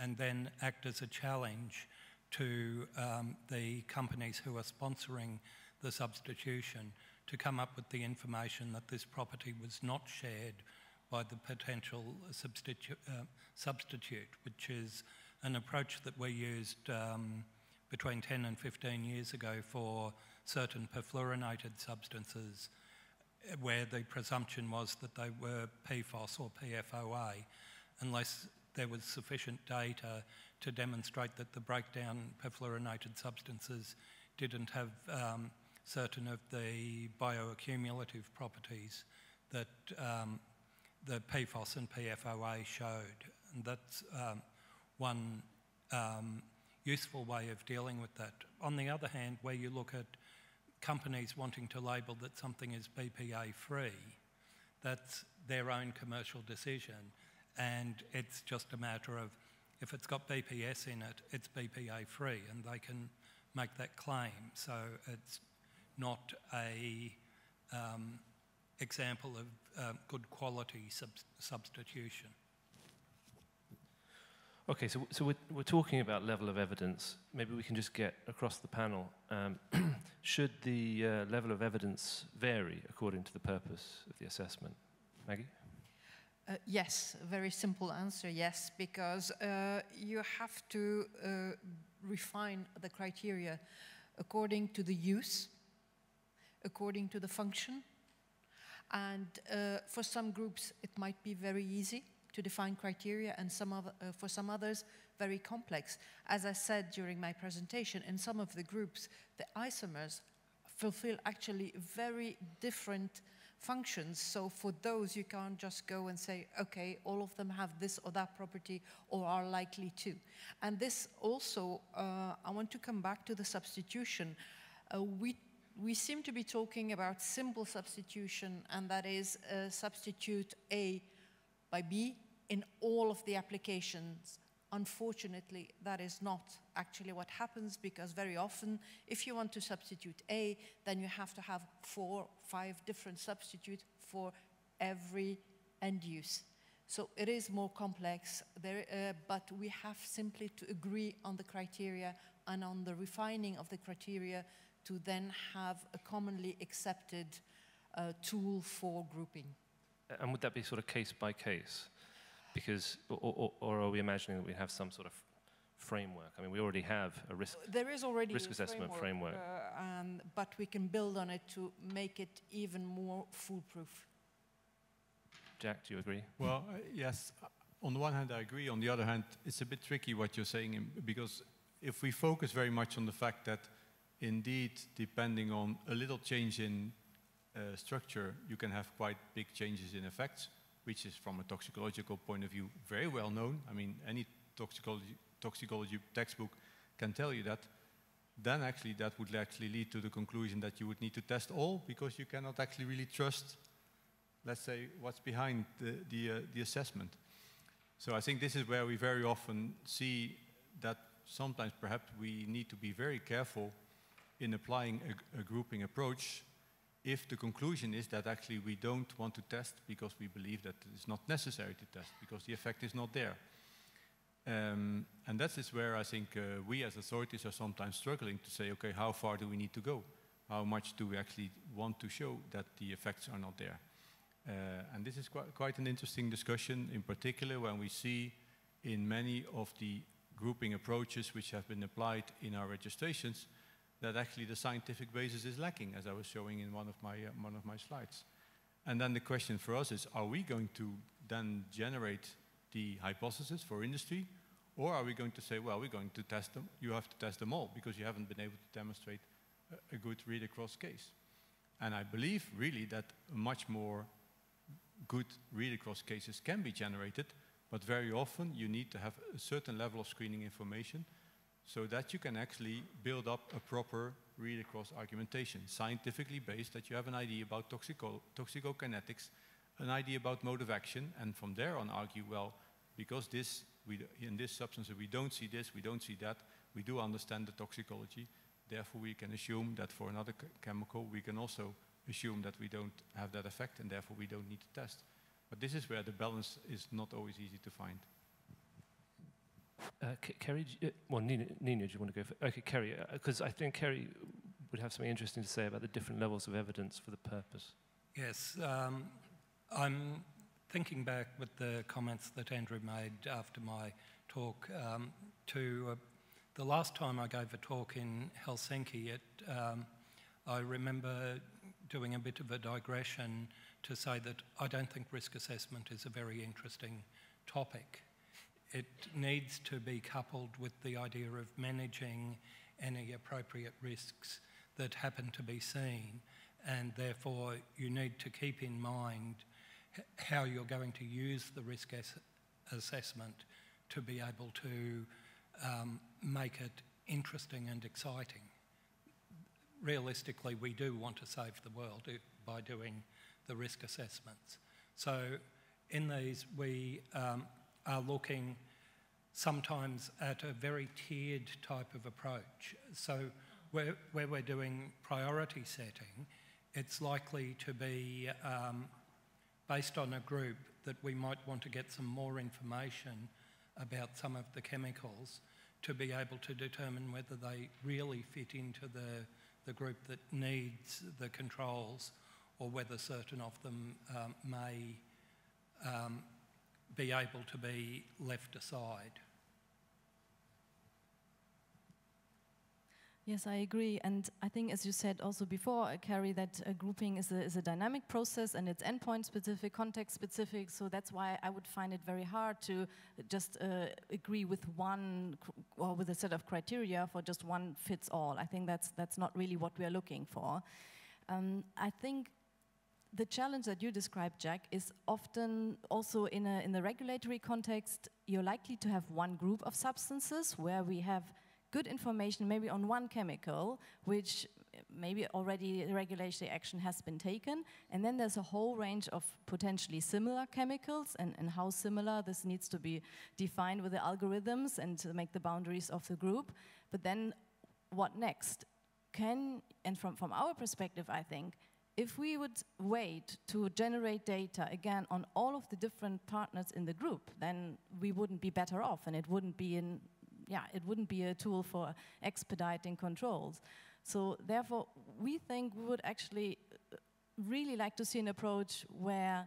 and then act as a challenge to the companies who are sponsoring the substitution to come up with the information that this property was not shared by the potential substitute, which is an approach that we used between 10 and 15 years ago for certain perfluorinated substances, where the presumption was that they were PFOS or PFOA, unless there was sufficient data to demonstrate that the breakdown perfluorinated substances didn't have certain of the bioaccumulative properties that the PFOS and PFOA showed. And that's one useful way of dealing with that. On the other hand, where you look at companies wanting to label that something is BPA-free, that's their own commercial decision, and it's just a matter of if it's got BPS in it, it's BPA-free, and they can make that claim. So it's not a example of good quality substitution. Okay, so we're talking about level of evidence. Maybe we can just get across the panel. Should the level of evidence vary according to the purpose of the assessment? Maggie? Yes, a very simple answer, yes, because you have to refine the criteria according to the use, according to the function, and for some groups it might be very easy to define criteria, and for some others very complex. As I said during my presentation, in some of the groups the isomers fulfill actually very different functions. So for those you can't just go and say, okay, all of them have this or that property or are likely to. And this also, I want to come back to the substitution. We seem to be talking about simple substitution, and that is substitute A by B in all of the applications. Unfortunately, that is not actually what happens, because very often, if you want to substitute A, then you have to have 4 or 5 different substitutes for every end use. So it is more complex, but we have simply to agree on the criteria and on the refining of the criteria to then have a commonly accepted tool for grouping. And would that be sort of case by case? Because, or are we imagining that we have some sort of framework? I mean, we already have a risk assessment framework. But we can build on it to make it even more foolproof. Jack, do you agree? Well, yes. On the one hand, I agree. On the other hand, it's a bit tricky what you're saying, because if we focus very much on the fact that, indeed, depending on a little change in structure, you can have quite big changes in effects, which is, from a toxicological point of view, very well known. I mean, any toxicology textbook can tell you that. Then actually that would actually lead to the conclusion that you would need to test all, because you cannot actually really trust, let's say, what's behind the assessment. So I think this is where we very often see that sometimes perhaps we need to be very careful in applying a grouping approach if the conclusion is that actually we don't want to test because we believe that it's not necessary to test because the effect is not there. And that is where I think we as authorities are sometimes struggling to say, okay, how far do we need to go? How much do we actually want to show that the effects are not there? And this is quite an interesting discussion, in particular when we see in many of the grouping approaches which have been applied in our registrations that actually the scientific basis is lacking, as I was showing in one of my slides. And then the question for us is, are we going to then generate the hypothesis for industry, or are we going to say, well, we're going to test them, you have to test them all because you haven't been able to demonstrate a good read-across case. And I believe really that much more good read-across cases can be generated, but very often you need to have a certain level of screening information so that you can actually build up a proper read-across argumentation, scientifically based, that you have an idea about toxicokinetics, an idea about mode of action, and from there on argue, well, because in this substance we don't see this, we don't see that, we do understand the toxicology, therefore we can assume that for another chemical we can also assume that we don't have that effect and therefore we don't need to test. But this is where the balance is not always easy to find. Kerry, well, Nina, do you want to go for? Okay, Kerry, because I think Kerry would have something interesting to say about the different levels of evidence for the purpose. Yes, I'm thinking back with the comments that Andrew made after my talk to the last time I gave a talk in Helsinki. I remember doing a bit of a digression to say that I don't think risk assessment is a very interesting topic. It needs to be coupled with the idea of managing any appropriate risks that happen to be seen, and therefore you need to keep in mind how you're going to use the risk assessment to be able to make it interesting and exciting. Realistically, we do want to save the world by doing the risk assessments. So in these, we are looking sometimes at a very tiered type of approach. So where we're doing priority setting, it's likely to be based on a group that we might want to get some more information about some of the chemicals to be able to determine whether they really fit into the group that needs the controls, or whether certain of them may be able to be left aside. Yes, I agree. And I think, as you said also before, Kerry, that grouping is a dynamic process and it's endpoint specific, context specific. So that's why I would find it very hard to just agree with one or with a set of criteria for just one fits all. I think that's not really what we are looking for. I think the challenge that you described, Jack, is often also in the regulatory context, you're likely to have one group of substances where we have good information maybe on one chemical, which maybe already regulatory action has been taken, and then there's a whole range of potentially similar chemicals, and how similar this needs to be defined with the algorithms and to make the boundaries of the group. But then what next? And from our perspective, I think, if we would wait to generate data again on all of the different partners in the group, then we wouldn't be better off, and it wouldn't be it wouldn't be a tool for expediting controls. So therefore, we think we would actually really like to see an approach where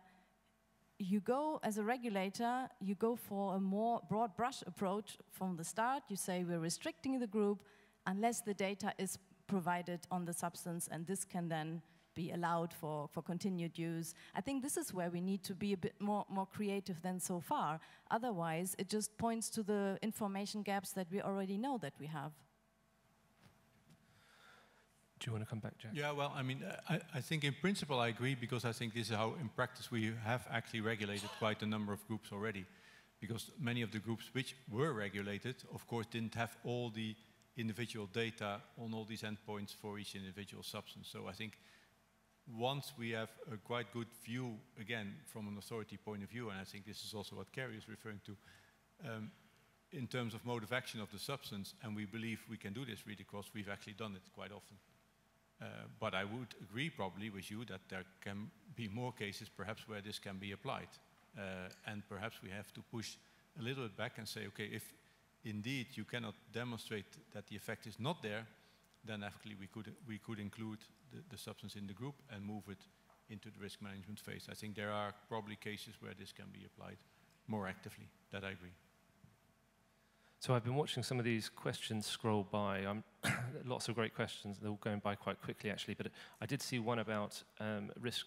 you go, as a regulator, you go for a more broad brush approach from the start. You say we're restricting the group unless the data is provided on the substance, and this can then be allowed for continued use. I think this is where we need to be a bit more creative than so far. Otherwise, it just points to the information gaps that we already know that we have. Do you want to come back, Jack? Yeah, well, I mean, I think in principle I agree, because I think this is how in practice we have actually regulated quite a number of groups already. Because many of the groups which were regulated, of course, didn't have all the individual data on all these endpoints for each individual substance. So I think once we have a quite good view, again, from an authority point of view, and I think this is also what Kerry is referring to, in terms of mode of action of the substance, and we believe we can do this read across, we've actually done it quite often. But I would agree probably with you that there can be more cases perhaps where this can be applied. And perhaps we have to push a little bit back and say, okay, if indeed you cannot demonstrate that the effect is not there, then actually we could include the substance in the group and move it into the risk management phase. I think there are probably cases where this can be applied more actively. That I agree. So I've been watching some of these questions scroll by. Lots of great questions. They're all going by quite quickly, actually. But I did see one about risk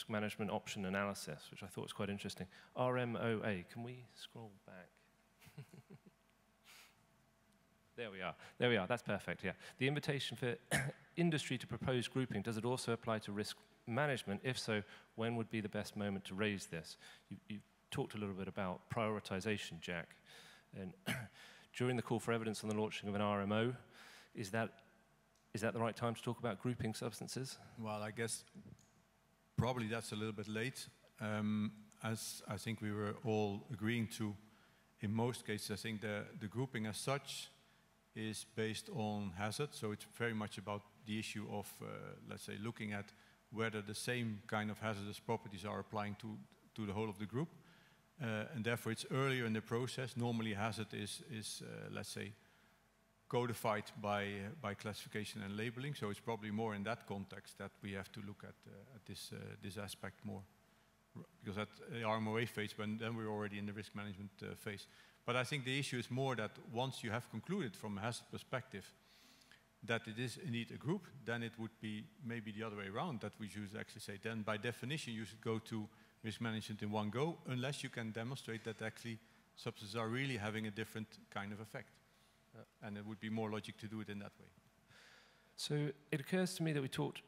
management option analysis, which I thought was quite interesting. RMOA. Can we scroll back? There we are. There we are. That's perfect, yeah. The invitation for industry to propose grouping, does it also apply to risk management? If so, when would be the best moment to raise this? You talked a little bit about prioritization, Jack. And during the call for evidence on the launching of an RMO, is that the right time to talk about grouping substances? Well, I guess probably that's a little bit late. As I think we were all agreeing to, in most cases, I think the grouping as such is based on hazard. So it's very much about the issue of, let's say, looking at whether the same kind of hazardous properties are applying to the whole of the group. And therefore, it's earlier in the process. Normally, hazard is let's say, codified by classification and labeling. So it's probably more in that context that we have to look at this aspect more. Because at the RMOA phase, then we're already in the risk management phase. But I think the issue is more that once you have concluded from a hazard perspective that it is indeed a group, then it would be maybe the other way around, that we should actually say, then by definition, you should go to risk management in one go, unless you can demonstrate that actually substances are really having a different kind of effect. And it would be more logic to do it in that way. So it occurs to me that we talked,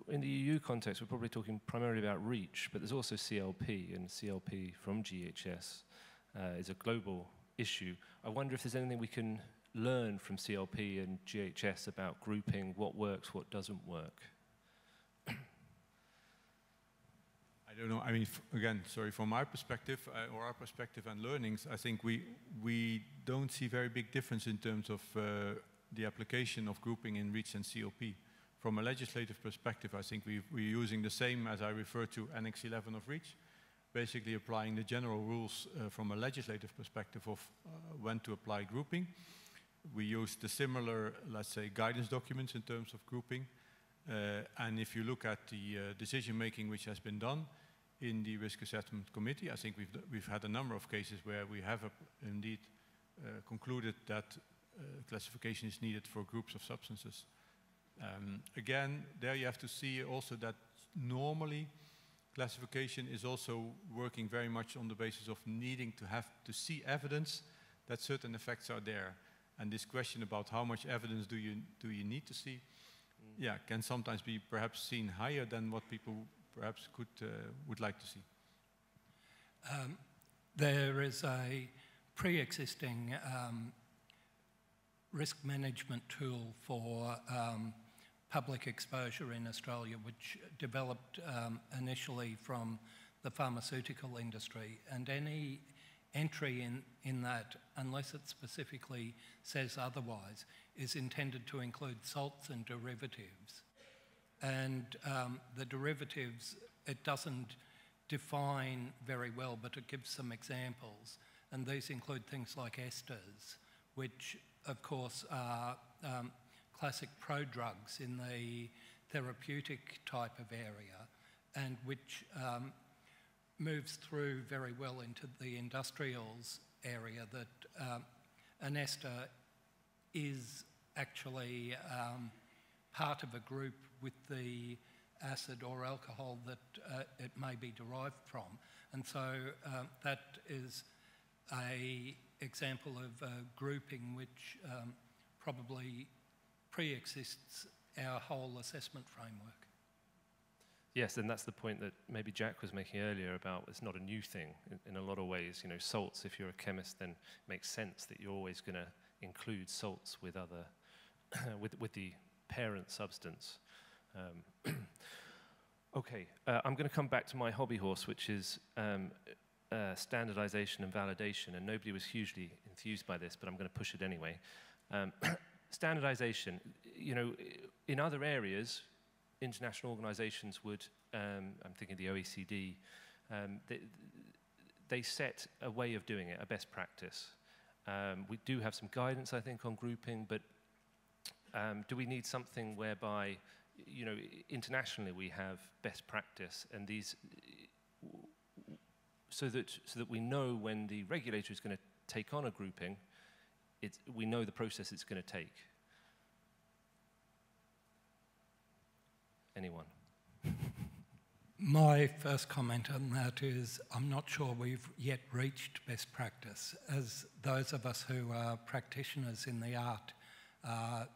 in the EU context, we're probably talking primarily about REACH, but there's also CLP, and CLP from GHS is a global issue. I wonder if there's anything we can learn from CLP and GHS about grouping, what works, what doesn't work. I don't know. I mean, again, sorry, from my perspective, or our perspective and learnings, I think we don't see very big difference in terms of the application of grouping in REACH and CLP. From a legislative perspective, I think we're using the same as I referred to Annex 11 of REACH, basically applying the general rules from a legislative perspective of when to apply grouping. We use the similar, let's say, guidance documents in terms of grouping. And if you look at the decision-making which has been done in the Risk Assessment Committee, I think we've had a number of cases where we have indeed concluded that classification is needed for groups of substances. Again, there you have to see also that normally classification is also working very much on the basis of needing to have to see evidence that certain effects are there. And this question about how much evidence do you need to see, yeah, can sometimes be perhaps seen higher than what people perhaps would like to see. There is a pre-existing risk management tool for public exposure in Australia, which developed initially from the pharmaceutical industry, and any entry in that, unless it specifically says otherwise, is intended to include salts and derivatives. And the derivatives, it doesn't define very well, but it gives some examples. And these include things like esters, which of course are classic prodrugs in the therapeutic type of area. and which moves through very well into the industrials area, that an ester is actually part of a group with the acid or alcohol that it may be derived from. And so that is an example of a grouping which probably pre-exists our whole assessment framework. Yes, and that's the point that maybe Jack was making earlier about it's not a new thing in a lot of ways. You know, salts, if you're a chemist, then it makes sense that you're always going to include salts with other, with the parent substance. Okay, I'm going to come back to my hobby horse, which is standardization and validation, and nobody was hugely enthused by this, but I'm going to push it anyway. Standardization, you know, in other areas, international organizations would, I'm thinking the OECD, they set a way of doing it, a best practice. We do have some guidance, I think, on grouping, but do we need something whereby, you know, internationally we have best practice, and these, so that we know when the regulator is going to take on a grouping, we know the process it's going to take. Anyone? My first comment on that is I'm not sure we've yet reached best practice. As those of us who are practitioners in the art are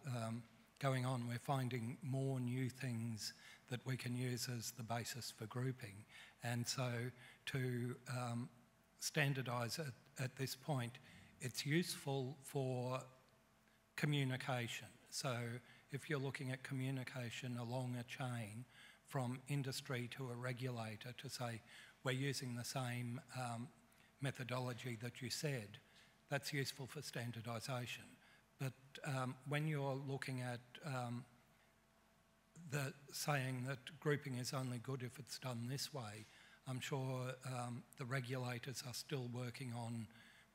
going on, we're finding more new things that we can use as the basis for grouping. And so to standardise at this point, it's useful for communication. So if you're looking at communication along a chain from industry to a regulator to say, we're using the same methodology that you said, that's useful for standardisation. But when you're looking at saying that grouping is only good if it's done this way, I'm sure the regulators are still working on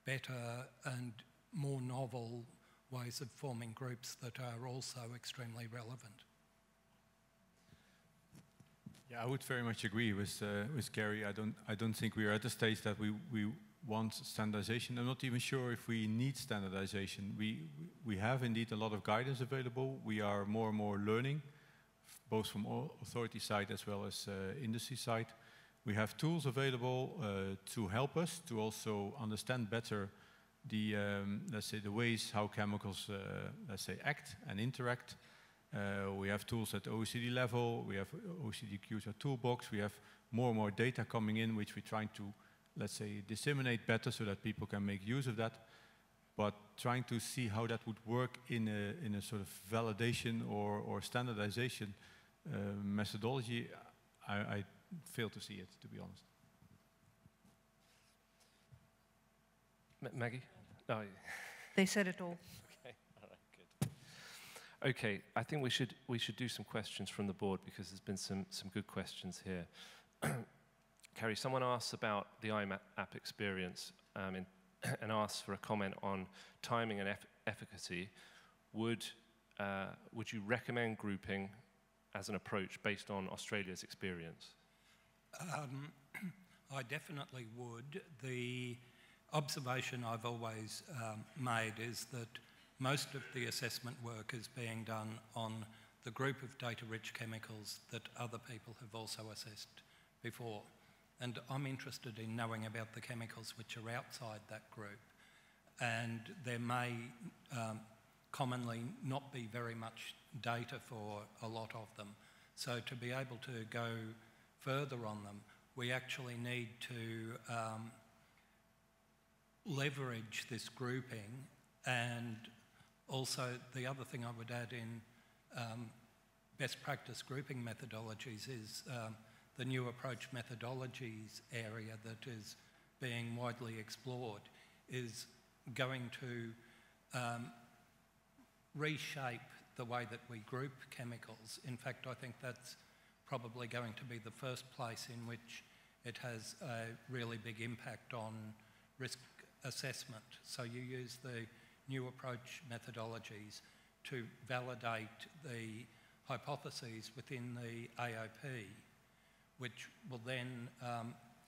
better and more novel ways of forming groups that are also extremely relevant. Yeah, I would very much agree with Kerry. I don't think we are at a stage that we want standardization. I'm not even sure if we need standardization. We have indeed a lot of guidance available. We are more and more learning, both from authority side as well as industry side. We have tools available to help us to also understand better the let's say the ways how chemicals let's say act and interact. We have tools at OECD level. We have OECD QSR toolbox. We have more and more data coming in, which we're trying to, let's say, disseminate better so that people can make use of that. But trying to see how that would work in a sort of validation or standardization methodology, I fail to see it, to be honest. Maggie? Oh, yeah. They said it all. Okay, all right, good. Okay, I think we should do some questions from the board because there's been some good questions here. Kerry, someone asks about the IMAP experience and asks for a comment on timing and efficacy. Would you recommend grouping as an approach based on Australia's experience? I definitely would. The observation I've always made is that most of the assessment work is being done on the group of data-rich chemicals that other people have also assessed before. And I'm interested in knowing about the chemicals which are outside that group. And there may commonly not be very much data for a lot of them. So to be able to go further on them, we actually need to leverage this grouping. And also the other thing I would add in best practice grouping methodologies is the new approach methodologies area that is being widely explored is going to reshape the way that we group chemicals. In fact, I think that's probably going to be the first place in which it has a really big impact on risk assessment. So you use the new approach methodologies to validate the hypotheses within the AOP, which will then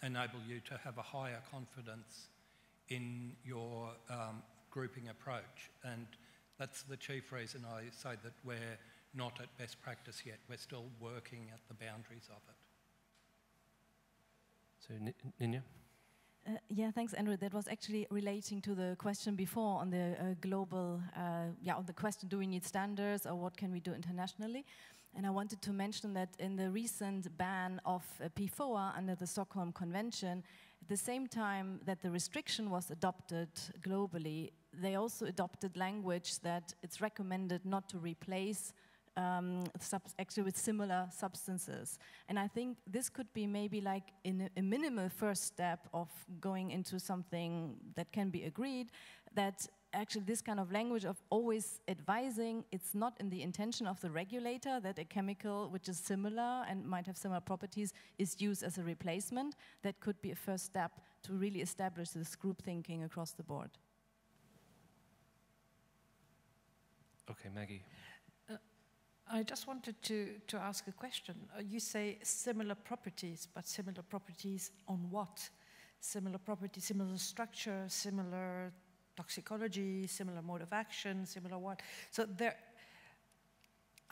enable you to have a higher confidence in your grouping approach. And that's the chief reason I say that we're not at best practice yet. We're still working at the boundaries of it. So, Ninya? Yeah, thanks, Andrew. That was actually relating to the question before on the global, on the question, do we need standards or what can we do internationally? And I wanted to mention that in the recent ban of PFOA under the Stockholm Convention, at the same time that the restriction was adopted globally, they also adopted language that it's recommended not to replace actually with similar substances. And I think this could be maybe like in a minimal first step of going into something that can be agreed, that actually this kind of language of always advising, it's not in the intention of the regulator that a chemical which is similar and might have similar properties is used as a replacement. That could be a first step to really establish this group thinking across the board. Okay, Maggie. I just wanted to ask a question. You say similar properties, but similar properties on what? Similar property, similar structure, similar toxicology, similar mode of action, similar what? So there,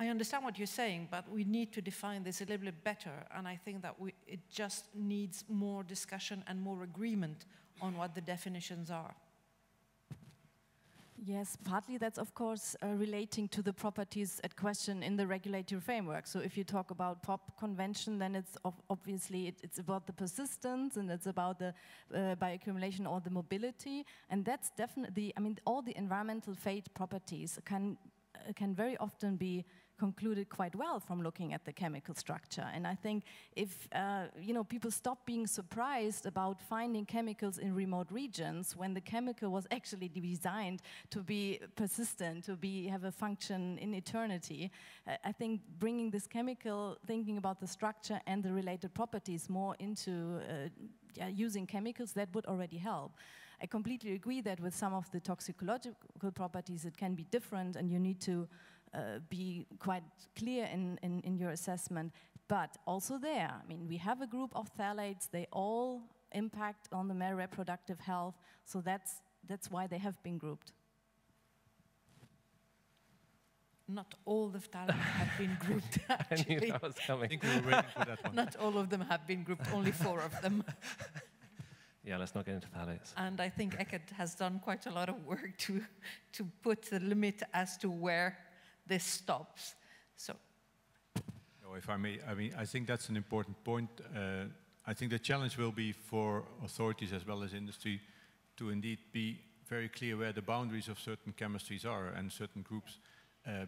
I understand what you're saying, but we need to define this a little bit better, and I think that it just needs more discussion and more agreement on what the definitions are. Yes, partly that's of course relating to the properties at question in the regulatory framework. So if you talk about POP convention, then it's obviously it's about the persistence and it's about the bioaccumulation or the mobility, and that's definitely, I mean, all the environmental fate properties can very often be concluded quite well from looking at the chemical structure. And I think if people stop being surprised about finding chemicals in remote regions when the chemical was actually designed to be persistent, to have a function in eternity, I think bringing this chemical thinking about the structure and the related properties more into using chemicals, that would already help. I completely agree that with some of the toxicological properties it can be different and you need to be quite clear in your assessment. But also there, I mean, we have a group of phthalates, they all impact on the male reproductive health, so that's why they have been grouped. Not all the phthalates have been grouped, actually. I knew that was coming. I think we were waiting for that one. Not all of them have been grouped, only 4 of them. Yeah, let's not get into phthalates. And I think ECHA has done quite a lot of work to put the limit as to where this stops. So, if I may, I mean, I think that's an important point. I think the challenge will be for authorities as well as industry to indeed be very clear where the boundaries of certain chemistries are and certain groups,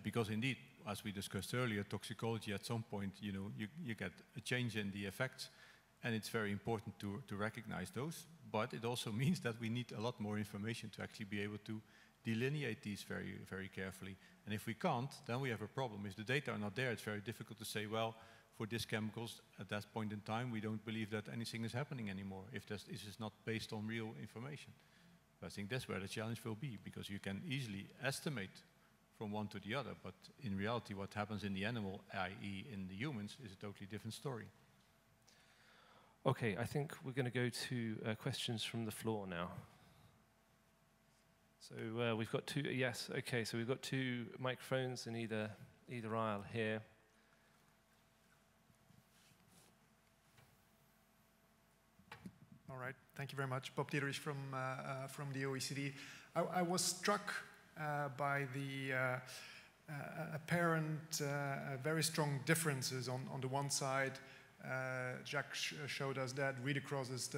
because indeed, as we discussed earlier, toxicology at some point, you get a change in the effects, and it's very important to recognize those. But it also means that we need a lot more information to actually be able to delineate these very, very carefully. And if we can't, then we have a problem. If the data are not there, it's very difficult to say, well, for these chemicals, at that point in time, we don't believe that anything is happening anymore, if this is not based on real information. I think that's where the challenge will be, because you can easily estimate from one to the other, but in reality, what happens in the animal, i.e. in the humans, is a totally different story. Okay, I think we're going to go to questions from the floor now. So we've got 2, yes, okay, so we've got 2 microphones in either aisle here. All right, thank you very much. Bob Dieterich from the OECD. I was struck by the apparent very strong differences on the one side. Jacques showed us that read across is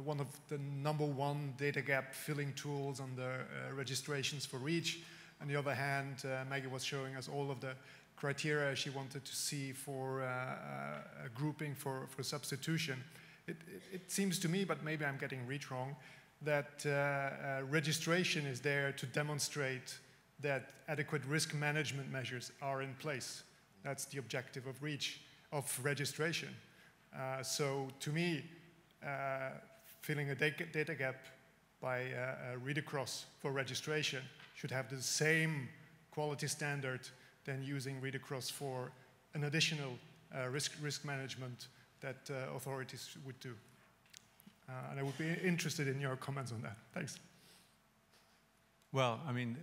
one of the #1 data gap filling tools on the registrations for REACH. On the other hand, Maggie was showing us all of the criteria she wanted to see for a grouping for substitution. It seems to me, but maybe I'm getting REACH wrong, that registration is there to demonstrate that adequate risk management measures are in place. That's the objective of REACH, of registration. So to me, filling a data gap by read across for registration should have the same quality standard than using read across for an additional risk management that authorities would do. And I would be interested in your comments on that. Thanks. Well, I mean,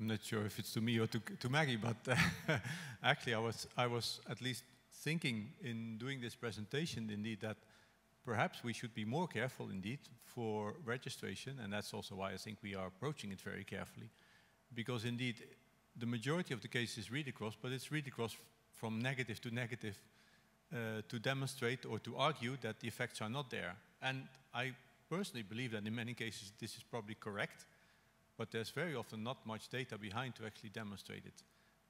I'm not sure if it's to me or to Maggie, but actually I was at least thinking in doing this presentation indeed that perhaps we should be more careful indeed for registration, and that's also why I think we are approaching it very carefully, because indeed the majority of the cases is read across, but it's read across from negative to demonstrate or to argue that the effects are not there. And I personally believe that in many cases this is probably correct, but there's very often not much data behind to actually demonstrate it.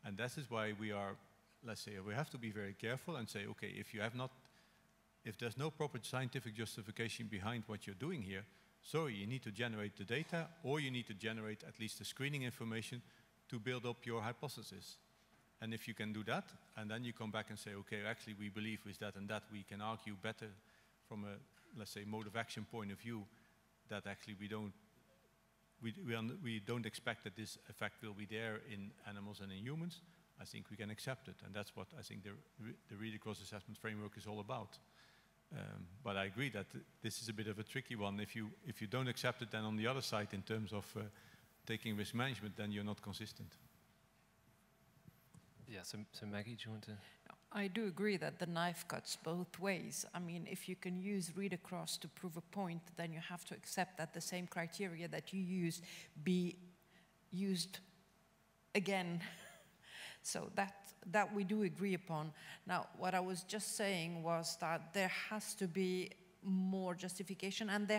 And that is why we are, let's say, we have to be very careful and say, okay, if there's no proper scientific justification behind what you're doing here, sorry, you need to generate the data, or you need to generate at least the screening information to build up your hypothesis. And if you can do that, and then you come back and say, okay, actually we believe with that and that we can argue better from a, let's say, mode of action point of view, that actually we don't expect that this effect will be there in animals and in humans, I think we can accept it. And that's what I think the read-across assessment framework is all about. But I agree that this is a bit of a tricky one. If you don't accept it, then on the other side, in terms of taking risk management, then you're not consistent. Yeah, so Maggie, do you want to? I do agree that the knife cuts both ways. I mean, if you can use read across to prove a point, then you have to accept that the same criteria that you use be used again. So that we do agree upon. Now, what I was just saying was that there has to be more justification, and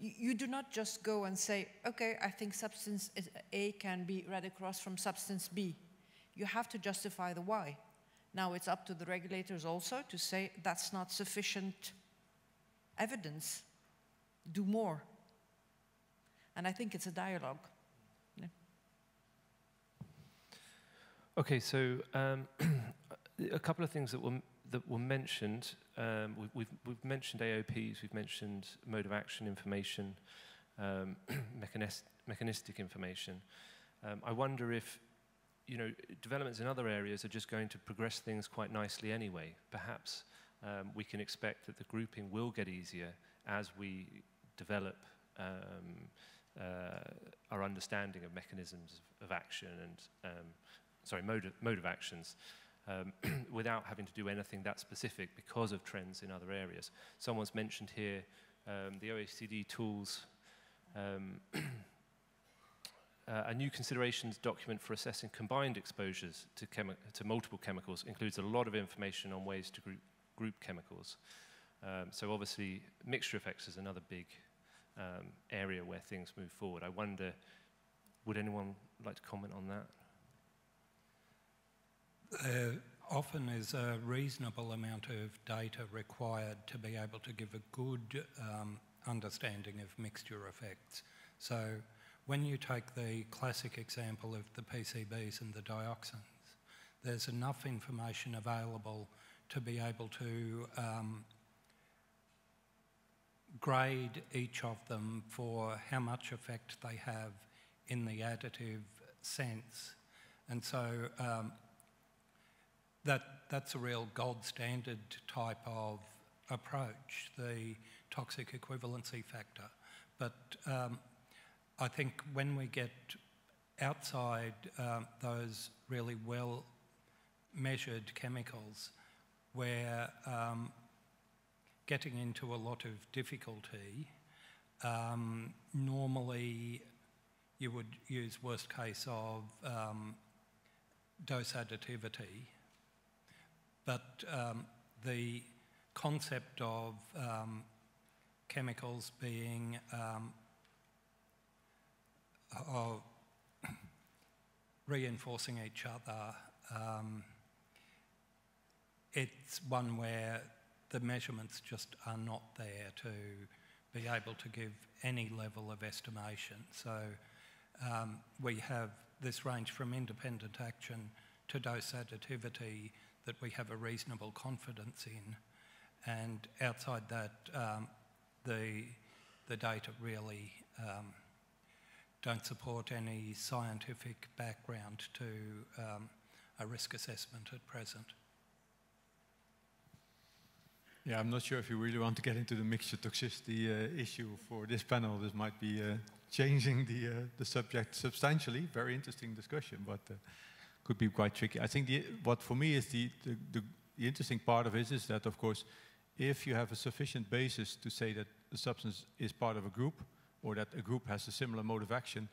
you do not just go and say, okay, I think substance A can be read across from substance B. You have to justify the why. Now it's up to the regulators also to say that's not sufficient evidence. Do more. And I think it's a dialogue. Yeah. Okay, so a couple of things that were mentioned. We've mentioned AOPs, we've mentioned mode of action information, mechanistic information. I wonder if developments in other areas are just going to progress things quite nicely anyway. Perhaps we can expect that the grouping will get easier as we develop our understanding of mechanisms of action and mode of actions without having to do anything that specific because of trends in other areas. Someone's mentioned here the OECD tools. A new considerations document for assessing combined exposures to multiple chemicals includes a lot of information on ways to group chemicals. So obviously, mixture effects is another big area where things move forward. I wonder, would anyone like to comment on that? There often is a reasonable amount of data required to be able to give a good understanding of mixture effects. So when you take the classic example of the PCBs and the dioxins, there's enough information available to be able to grade each of them for how much effect they have in the additive sense. And so that's a real gold standard type of approach, the toxic equivalency factor. But I think when we get outside those really well measured chemicals, we're getting into a lot of difficulty. Normally you would use worst case of dose additivity, but the concept of chemicals being reinforcing each other, it's one where the measurements just are not there to be able to give any level of estimation. So we have this range from independent action to dose additivity that we have a reasonable confidence in, and outside that the data really don't support any scientific background to a risk assessment at present. Yeah, I'm not sure if you really want to get into the mixture toxicity issue for this panel. This might be changing the subject substantially. Very interesting discussion, but could be quite tricky. I think what for me is the interesting part of it is that, of course, if you have a sufficient basis to say that the substance is part of a group, or that a group has a similar mode of action,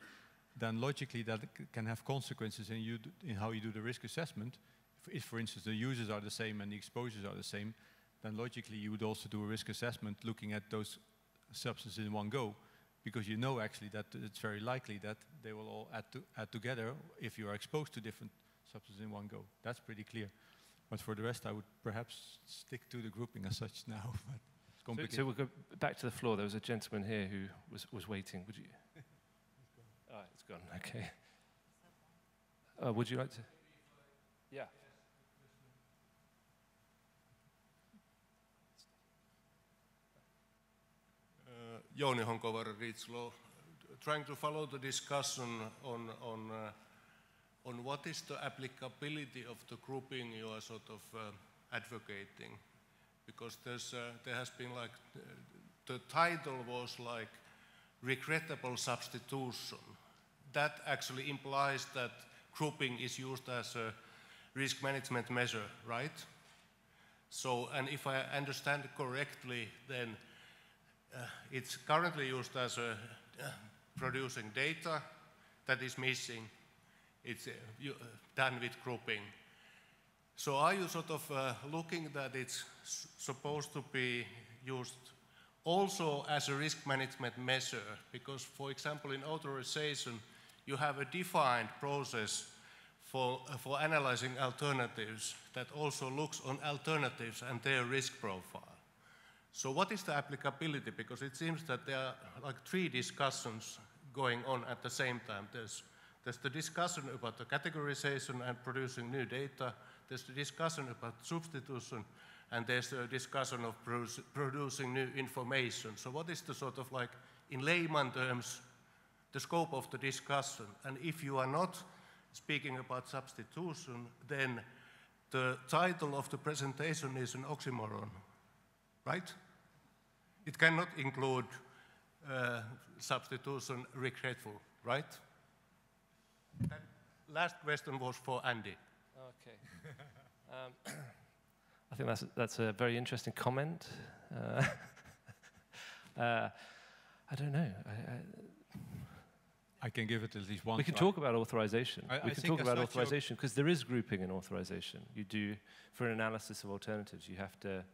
then logically that can have consequences in how you do the risk assessment. If, for instance, the users are the same and the exposures are the same, then logically you would also do a risk assessment looking at those substances in one go, because you know actually that it's very likely that they will all add together if you are exposed to different substances in one go. That's pretty clear. But for the rest, I would perhaps stick to the grouping as such now. But it's complicated. So we'll go back to the floor. There was a gentleman here who was waiting. Would you? It's gone. Okay. Would you like to? Yeah. Jouni Honkover, Reach-Law, trying to follow the discussion on what is the applicability of the grouping you are sort of advocating, because there has been like the title was like regrettable substitution. That actually implies that grouping is used as a risk management measure, right? So, and if I understand correctly, then it's currently used as producing data that is missing. It's done with grouping. So are you sort of looking that it's supposed to be used also as a risk management measure? Because, for example, in authorization, you have a defined process for analyzing alternatives that also looks on alternatives and their risk profile. So what is the applicability? Because it seems that there are like 3 discussions going on at the same time. There's the discussion about the categorization and producing new data. There's the discussion about substitution, and there's the discussion of producing new information. So what is the sort of like, in layman terms, the scope of the discussion? And if you are not speaking about substitution, then the title of the presentation is an oxymoron, right? It cannot include substitution regretful, right? That last question was for Andy. Okay. I think that's a very interesting comment. I don't know. I can give it at least one. We can talk about authorization. We can talk about authorization because there is grouping in authorization. You do, for an analysis of alternatives, you have to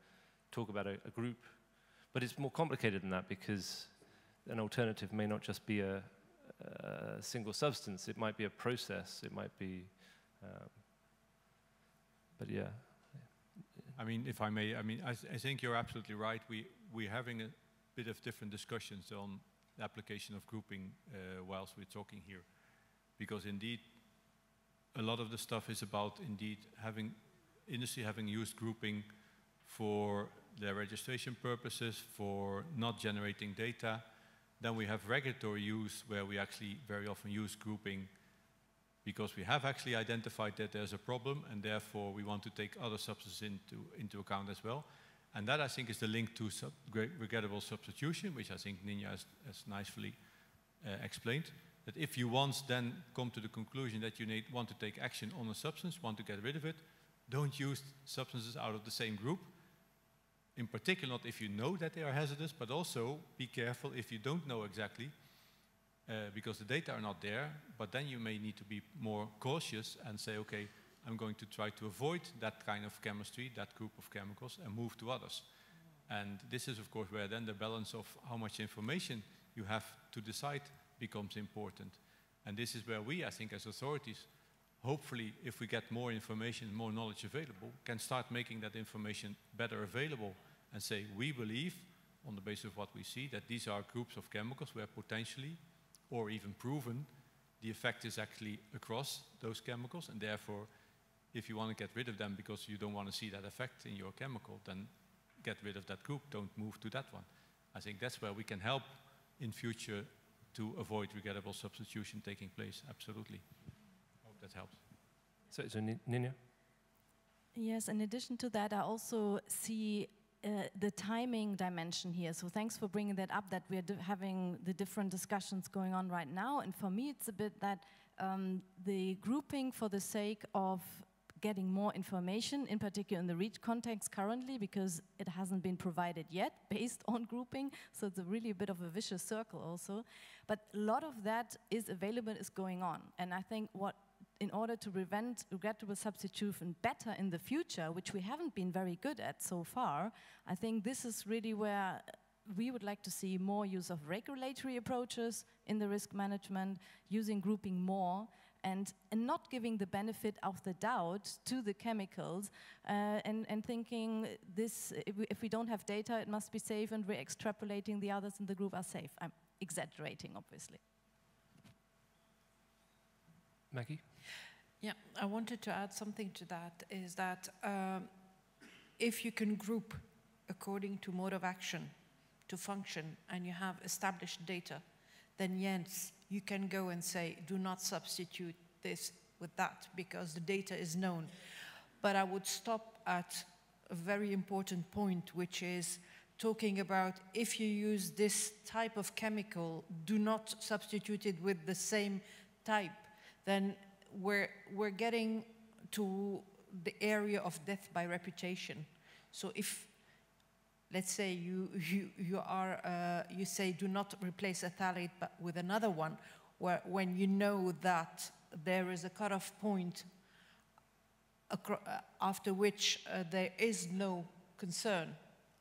talk about a group. But it's more complicated than that because an alternative may not just be a single substance. It might be a process. It might be, but yeah. I mean, if I may, I think you're absolutely right. We're having a bit of different discussions on the application of grouping whilst we're talking here. Because indeed, a lot of the stuff is about indeed industry having used grouping for their registration purposes, for not generating data. Then we have regulatory use where we actually very often use grouping because we have actually identified that there's a problem and therefore we want to take other substances into account as well. And that I think is the link to regrettable substitution, which I think Ninja has nicely explained. That if you once then come to the conclusion that you want to take action on a substance, want to get rid of it, don't use substances out of the same group. In particular, not if you know that they are hazardous, but also be careful if you don't know exactly, because the data are not there, but then you may need to be more cautious and say, okay, I'm going to try to avoid that kind of chemistry, that group of chemicals, and move to others. And this is, of course, where then the balance of how much information you have to decide becomes important. And this is where we, I think, as authorities, hopefully, if we get more information, more knowledge available, can start making that information better available and say, we believe, on the basis of what we see, that these are groups of chemicals where potentially, or even proven, the effect is actually across those chemicals, and therefore, if you want to get rid of them because you don't want to see that effect in your chemical, then get rid of that group, don't move to that one. I think that's where we can help in future to avoid regrettable substitution taking place, absolutely. Hope that helps. So Ninja? Yes, in addition to that, I also see the timing dimension here. So thanks for bringing that up, that we're having the different discussions going on right now. And for me, it's a bit that the grouping for the sake of getting more information, in particular in the REACH context currently, because it hasn't been provided yet based on grouping, so it's really a bit of a vicious circle also. But a lot of that is available, is going on. And I think in order to prevent regrettable substitution better in the future, which we haven't been very good at so far, I think this is really where we would like to see more use of regulatory approaches in the risk management, using grouping more, and not giving the benefit of the doubt to the chemicals, and thinking this, if we don't have data, it must be safe, and we're extrapolating the others in the group are safe. I'm exaggerating, obviously. Maggie? Yeah, I wanted to add something to that, is that if you can group according to mode of action, to function, and you have established data, then yes, you can go and say, do not substitute this with that, because the data is known. But I would stop at a very important point, which is talking about if you use this type of chemical, do not substitute it with the same type. Then we're getting to the area of death by reputation. So if, let's say you say do not replace a phthalate but with another one, when you know that there is a cutoff point after which there is no concern,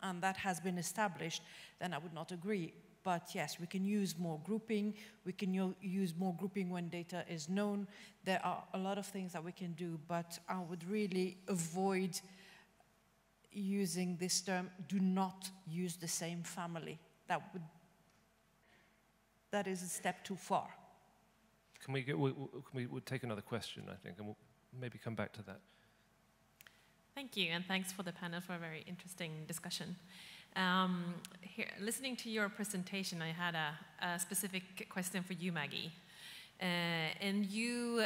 and that has been established, then I would not agree. But yes, we can use more grouping. We can use more grouping when data is known. There are a lot of things that we can do, but I would really avoid using this term, do not use the same family. That is a step too far. Can we we'll take another question, I think, and we'll maybe come back to that. Thank you, and thanks for the panel for a very interesting discussion. Listening to your presentation, I had a specific question for you, Maggie. And you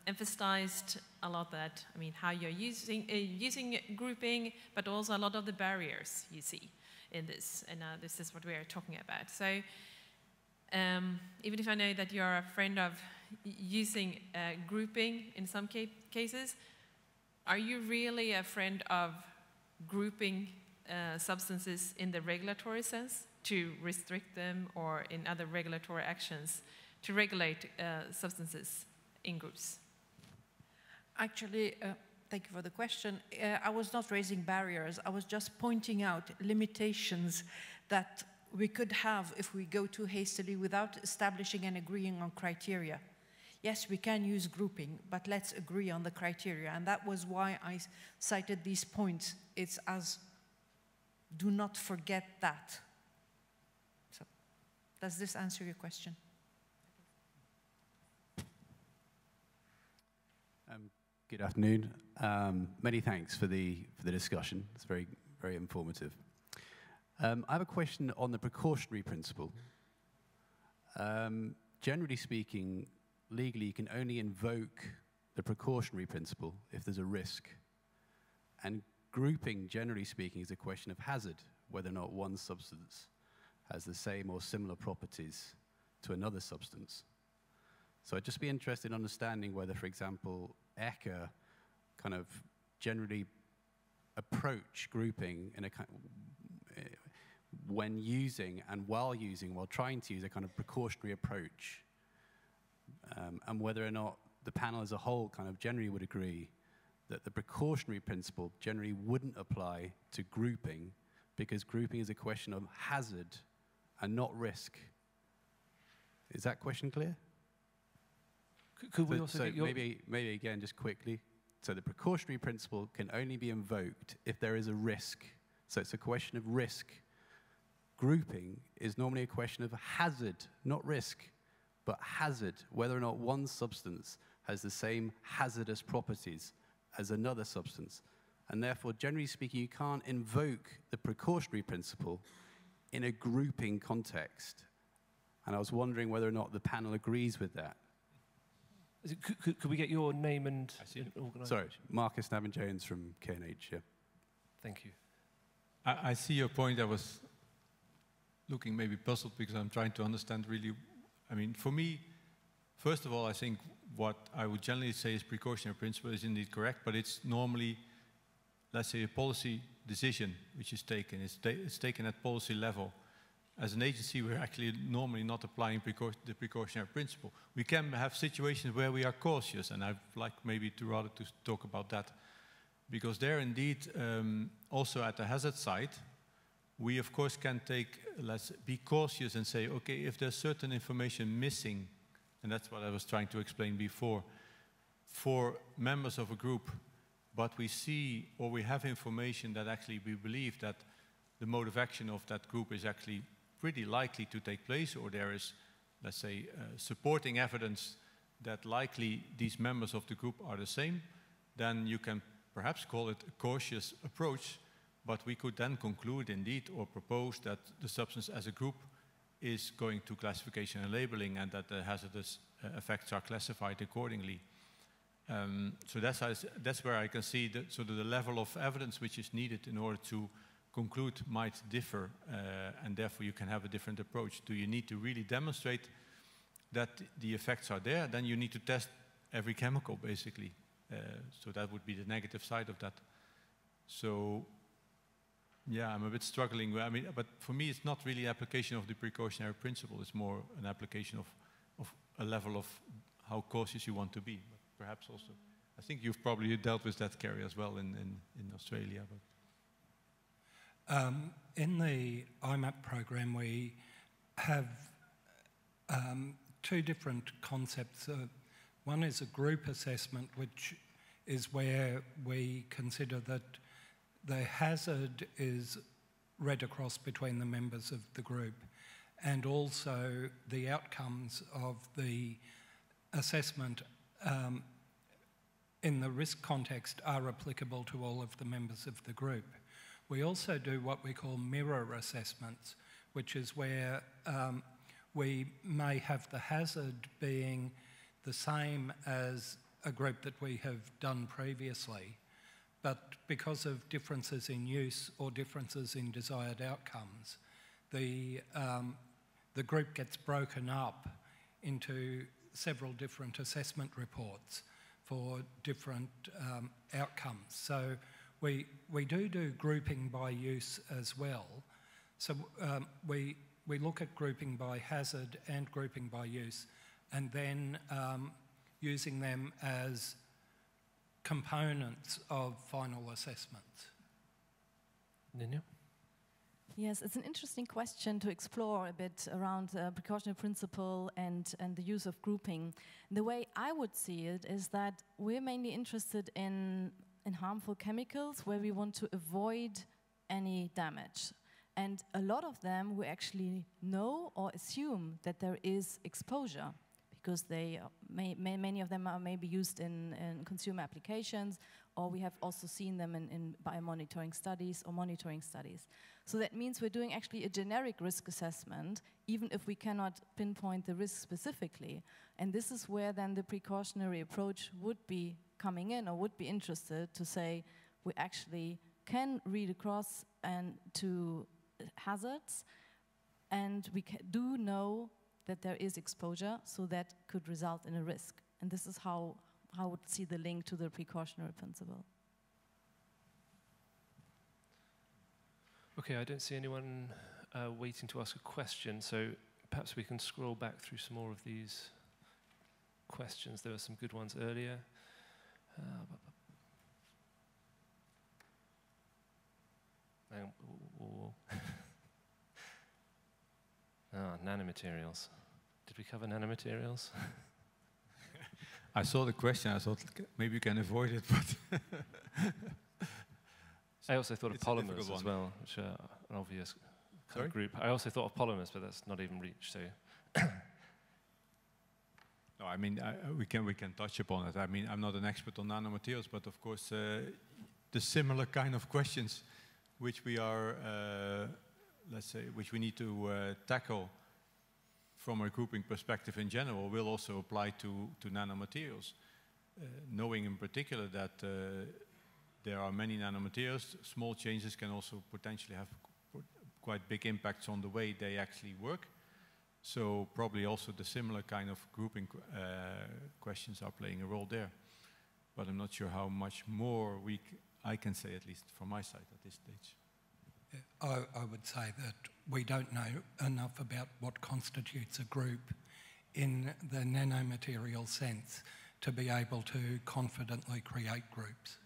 emphasized a lot that, I mean, how you're using grouping, but also a lot of the barriers you see in this, and this is what we are talking about. So even if I know that you're a friend of using grouping in some cases, are you really a friend of grouping substances in the regulatory sense to restrict them, or in other regulatory actions to regulate substances in groups? Actually, thank you for the question. I was not raising barriers. I was just pointing out limitations that we could have if we go too hastily without establishing and agreeing on criteria. Yes, we can use grouping, but let's agree on the criteria. And that was why I cited these points. It's as, do not forget that. So, does this answer your question? Good afternoon. Many thanks for the discussion. It's very, very informative. I have a question on the precautionary principle. Generally speaking, legally, you can only invoke the precautionary principle if there's a risk. And grouping, generally speaking, is a question of hazard, whether or not one substance has the same or similar properties to another substance. So I'd just be interested in understanding whether, for example, ECHA kind of generally approach grouping in a kind when using and while trying to use a kind of precautionary approach, and whether or not the panel as a whole kind of generally would agree that the precautionary principle generally wouldn't apply to grouping, because grouping is a question of hazard and not risk. Is that question clear? Could we also so get your... maybe again, just quickly. So the precautionary principle can only be invoked if there is a risk. So it's a question of risk. Grouping is normally a question of hazard, not risk, but hazard, whether or not one substance has the same hazardous properties as another substance. And therefore, generally speaking, you can't invoke the precautionary principle in a grouping context. And I was wondering whether or not the panel agrees with that. Could we get your name and organisation? Sorry, Marcus Navin-Jones from K&H, yeah. Thank you. I see your point. I was looking maybe puzzled because I'm trying to understand really. I mean, for me, first of all, I think what I would generally say is precautionary principle is indeed correct, but it's normally, let's say, a policy decision which is taken. It's taken at policy level. As an agency, we're actually normally not applying the precautionary principle. We can have situations where we are cautious, and I'd like maybe to rather to talk about that. Because there indeed, also at the hazard side, we of course can let's be cautious and say, okay, if there's certain information missing, and that's what I was trying to explain before, for members of a group, but we see or we have information that actually we believe that the mode of action of that group is actually pretty likely to take place, or there is, let's say, supporting evidence that likely these members of the group are the same, then you can perhaps call it a cautious approach, but we could then conclude indeed or propose that the substance as a group is going to classification and labeling and that the hazardous effects are classified accordingly. So that's where I can see sort of the level of evidence which is needed in order to conclude might differ, and therefore you can have a different approach. Do you need to really demonstrate that the effects are there? Then you need to test every chemical, basically. So that would be the negative side of that. So, yeah, I'm a bit struggling. I mean, but for me, it's not really application of the precautionary principle. It's more an application of a level of how cautious you want to be. But perhaps also, I think you've probably dealt with that, Kerry, as well in Australia. But. In the IMAP program, we have two different concepts. One is a group assessment, which is where we consider that the hazard is read across between the members of the group, and also the outcomes of the assessment in the risk context are applicable to all of the members of the group. We also do what we call mirror assessments, which is where we may have the hazard being the same as a group that we have done previously, but because of differences in use or differences in desired outcomes, the group gets broken up into several different assessment reports for different outcomes. So we do grouping by use as well. So we look at grouping by hazard and grouping by use, and then using them as components of final assessments. Nina? Yes, it's an interesting question to explore a bit around precautionary principle and the use of grouping. The way I would see it is that we're mainly interested in harmful chemicals where we want to avoid any damage. And a lot of them we actually know or assume that there is exposure because many of them are maybe used in consumer applications, or we have also seen them in biomonitoring studies or monitoring studies. So that means we're doing actually a generic risk assessment, even if we cannot pinpoint the risk specifically. And this is where then the precautionary approach would be coming in, or would be interested to say we actually can read across and to hazards, and we do know that there is exposure, so that could result in a risk. And this is how I would see the link to the precautionary principle. Okay, I don't see anyone waiting to ask a question, so perhaps we can scroll back through some more of these questions. There were some good ones earlier. Nanomaterials. Did we cover nanomaterials? I saw the question. I thought maybe you can avoid it, but I also thought of polymers as well, which are an obvious kind of group. I also thought of polymers, but that's not even reached. So, no, I mean we can touch upon it. I mean, I'm not an expert on nanomaterials, but of course the similar kind of questions which we are, let's say, which we need to tackle from a grouping perspective in general will also apply to nanomaterials, knowing in particular that there are many nanomaterials. Small changes can also potentially have quite big impacts on the way they actually work. So probably also the similar kind of grouping questions are playing a role there. But I'm not sure how much more I can say, at least from my side at this stage. I would say that we don't know enough about what constitutes a group in the nanomaterial sense to be able to confidently create groups.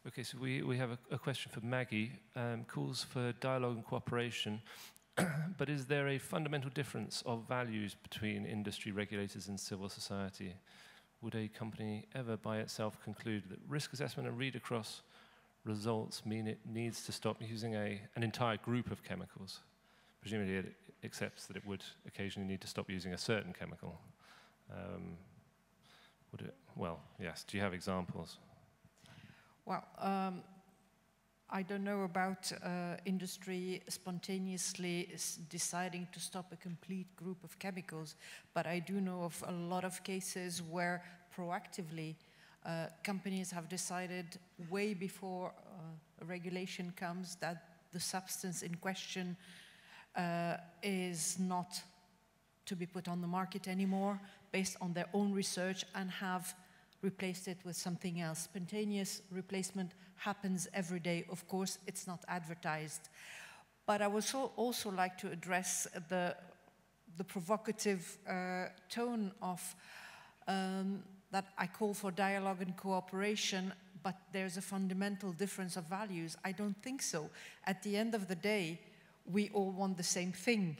Okay, so we have a question for Maggie. Calls for dialogue and cooperation, but is there a fundamental difference of values between industry, regulators and civil society? Would a company ever by itself conclude that risk assessment and read across results mean it needs to stop using an entire group of chemicals? Presumably it accepts that it would occasionally need to stop using a certain chemical. Would it? Well, yes. Do you have examples? Well, I don't know about industry spontaneously deciding to stop a complete group of chemicals, but I do know of a lot of cases where proactively companies have decided way before a regulation comes that the substance in question is not to be put on the market anymore based on their own research and have replaced it with something else. Spontaneous replacement happens every day. Of course, it's not advertised. But I would also like to address the provocative tone of that I call for dialogue and cooperation, but there's a fundamental difference of values. I don't think so. At the end of the day, we all want the same thing.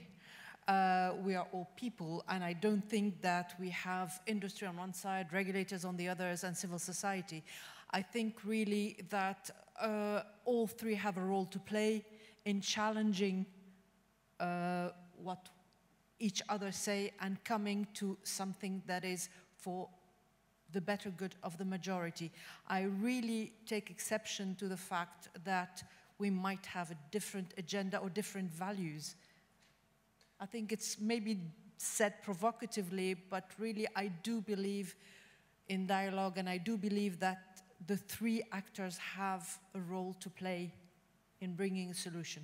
We are all people, and I don't think that we have industry on one side, regulators on the others, and civil society. I think really that all three have a role to play in challenging what each other say and coming to something that is for the better good of the majority. I really take exception to the fact that we might have a different agenda or different values. I think it's maybe said provocatively, but really I do believe in dialogue, and I do believe that the three actors have a role to play in bringing a solution.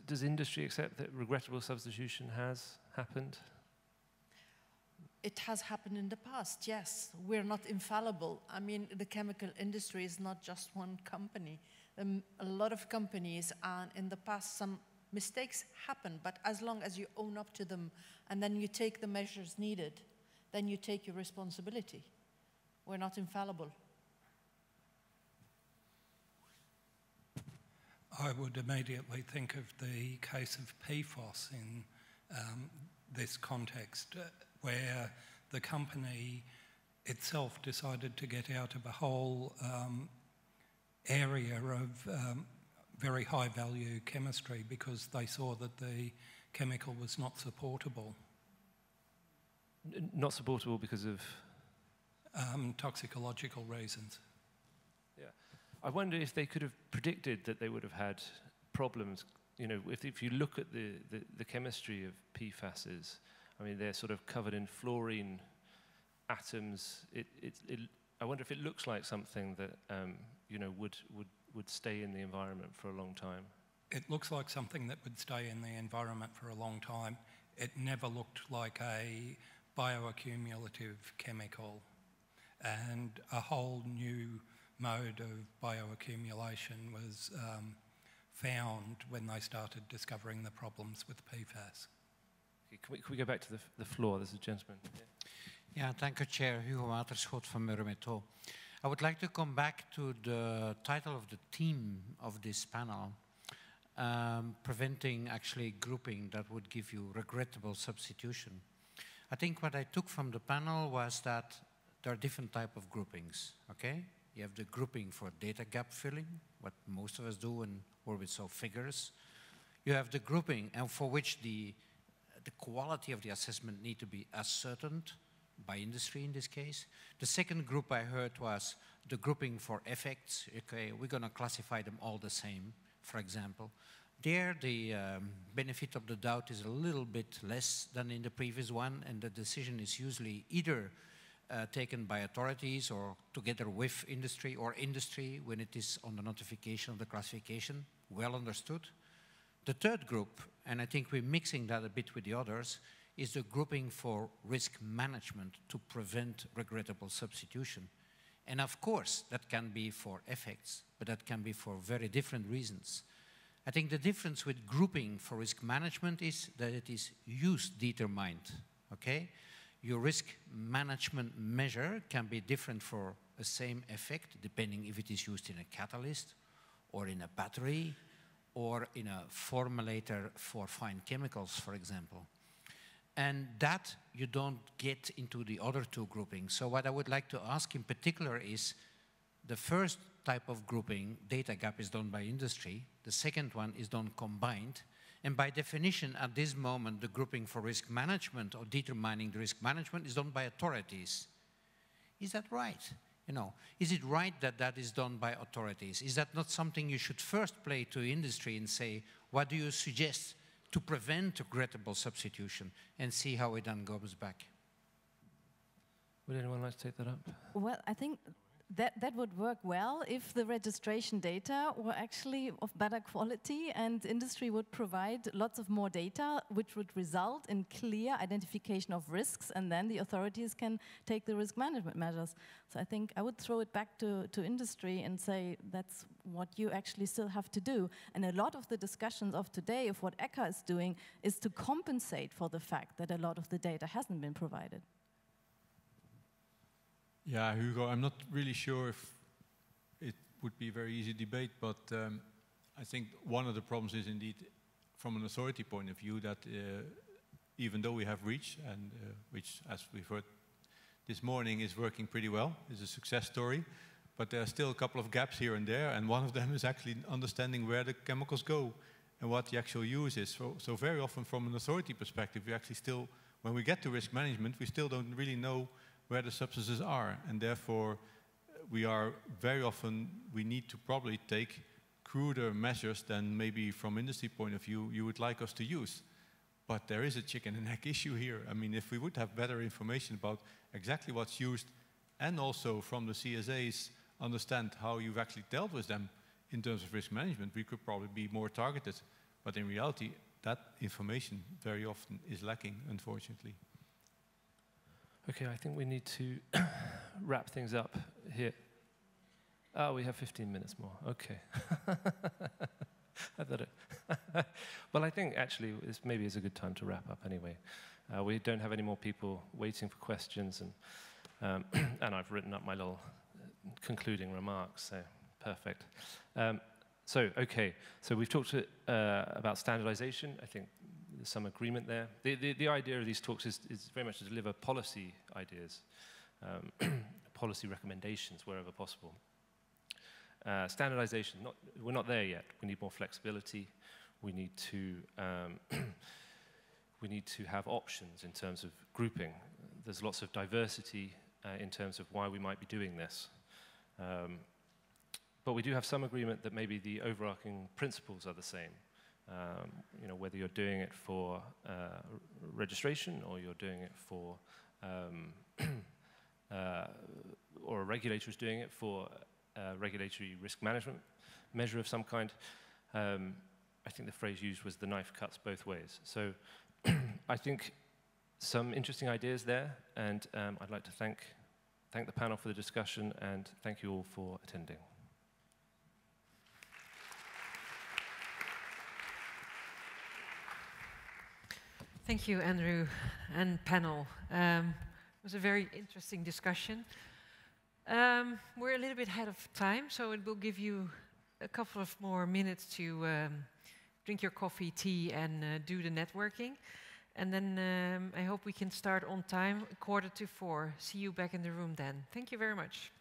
Does industry accept that regrettable substitution has happened? It has happened in the past, yes. We're not infallible. I mean, the chemical industry is not just one company. A lot of companies, and in the past some mistakes happen, but as long as you own up to them and then you take the measures needed, then you take your responsibility. We're not infallible. I would immediately think of the case of PFOS in this context, where the company itself decided to get out of a whole area of very high value chemistry because they saw that the chemical was not supportable. Not supportable because of? Toxicological reasons. Yeah. I wonder if they could have predicted that they would have had problems. You know, if you look at the chemistry of PFASs, I mean, they're sort of covered in fluorine atoms. I wonder if it looks like something that you know would stay in the environment for a long time. It looks like something that would stay in the environment for a long time. It never looked like a bioaccumulative chemical, and a whole new mode of bioaccumulation was found when they started discovering the problems with PFAS. Okay, can we go back to the floor? There's a gentleman. Yeah, thank you, Chair. Hugo Waterschot from Eurometro. I would like to come back to the title of the theme of this panel, preventing actually grouping that would give you regrettable substitution. I think what I took from the panel was that there are different types of groupings, okay? You have the grouping for data gap filling, what most of us do and where we saw figures. You have the grouping and for which the quality of the assessment need to be ascertained by industry in this case. The second group I heard was the grouping for effects. Okay, we're going to classify them all the same, for example. There, the benefit of the doubt is a little bit less than in the previous one, and the decision is usually either taken by authorities or together with industry or industry when it is on the notification of the classification, well understood. The third group, and I think we're mixing that a bit with the others, is the grouping for risk management to prevent regrettable substitution. And of course, that can be for effects, but that can be for very different reasons. I think the difference with grouping for risk management is that it is use determined, okay? Your risk management measure can be different for the same effect, depending if it is used in a catalyst, or in a battery, or in a formulator for fine chemicals, for example. And that you don't get into the other two groupings. So what I would like to ask in particular is, the first type of grouping, data gap, is done by industry. The second one is done combined. And by definition, at this moment, the grouping for risk management or determining the risk management is done by authorities. Is that right? You know, is it right that that is done by authorities? Is that not something you should first play to industry and say, what do you suggest to prevent regrettable substitution, and see how it then goes back? Would anyone like to take that up? Well, I think that would work well if the registration data were actually of better quality and industry would provide lots of more data, which would result in clear identification of risks, and then the authorities can take the risk management measures. So I think I would throw it back to industry and say that's what you actually still have to do. And a lot of the discussions of today of what ECHA is doing is to compensate for the fact that a lot of the data hasn't been provided. Yeah, Hugo, I'm not really sure if it would be a very easy debate, but I think one of the problems is indeed, from an authority point of view, that even though we have REACH, and which, as we've heard this morning, is working pretty well, is a success story, but there are still a couple of gaps here and there, and one of them is actually understanding where the chemicals go and what the actual use is. So very often, from an authority perspective, we actually still, when we get to risk management, we still don't really know where the substances are, and therefore we are very often, we need to probably take cruder measures than maybe from industry point of view you would like us to use. But there is a chicken and egg issue here. I mean, if we would have better information about exactly what's used, and also from the CSAs understand how you've actually dealt with them in terms of risk management, we could probably be more targeted. But in reality, that information very often is lacking, unfortunately. Okay, I think we need to wrap things up here. Oh, we have 15 minutes more. Okay. I thought it. Well, I think actually maybe it's a good time to wrap up anyway. We don't have any more people waiting for questions, and and I've written up my little concluding remarks, so perfect. Okay, so we've talked about standardization. I think there's some agreement there. The idea of these talks is very much to deliver policy ideas, policy recommendations wherever possible. Standardization, we're not there yet. We need more flexibility. We need to have options in terms of grouping. There's lots of diversity in terms of why we might be doing this. But we do have some agreement that maybe the overarching principles are the same. You know, whether you're doing it for registration or you're doing it for, or a regulator is doing it for regulatory risk management measure of some kind. I think the phrase used was the knife cuts both ways. So I think some interesting ideas there, and I'd like to thank the panel for the discussion, and thank you all for attending. Thank you, Andrew and panel. It was a very interesting discussion. We're a little bit ahead of time, so it will give you a couple of more minutes to drink your coffee, tea, and do the networking. And then I hope we can start on time, 3:45. See you back in the room then. Thank you very much.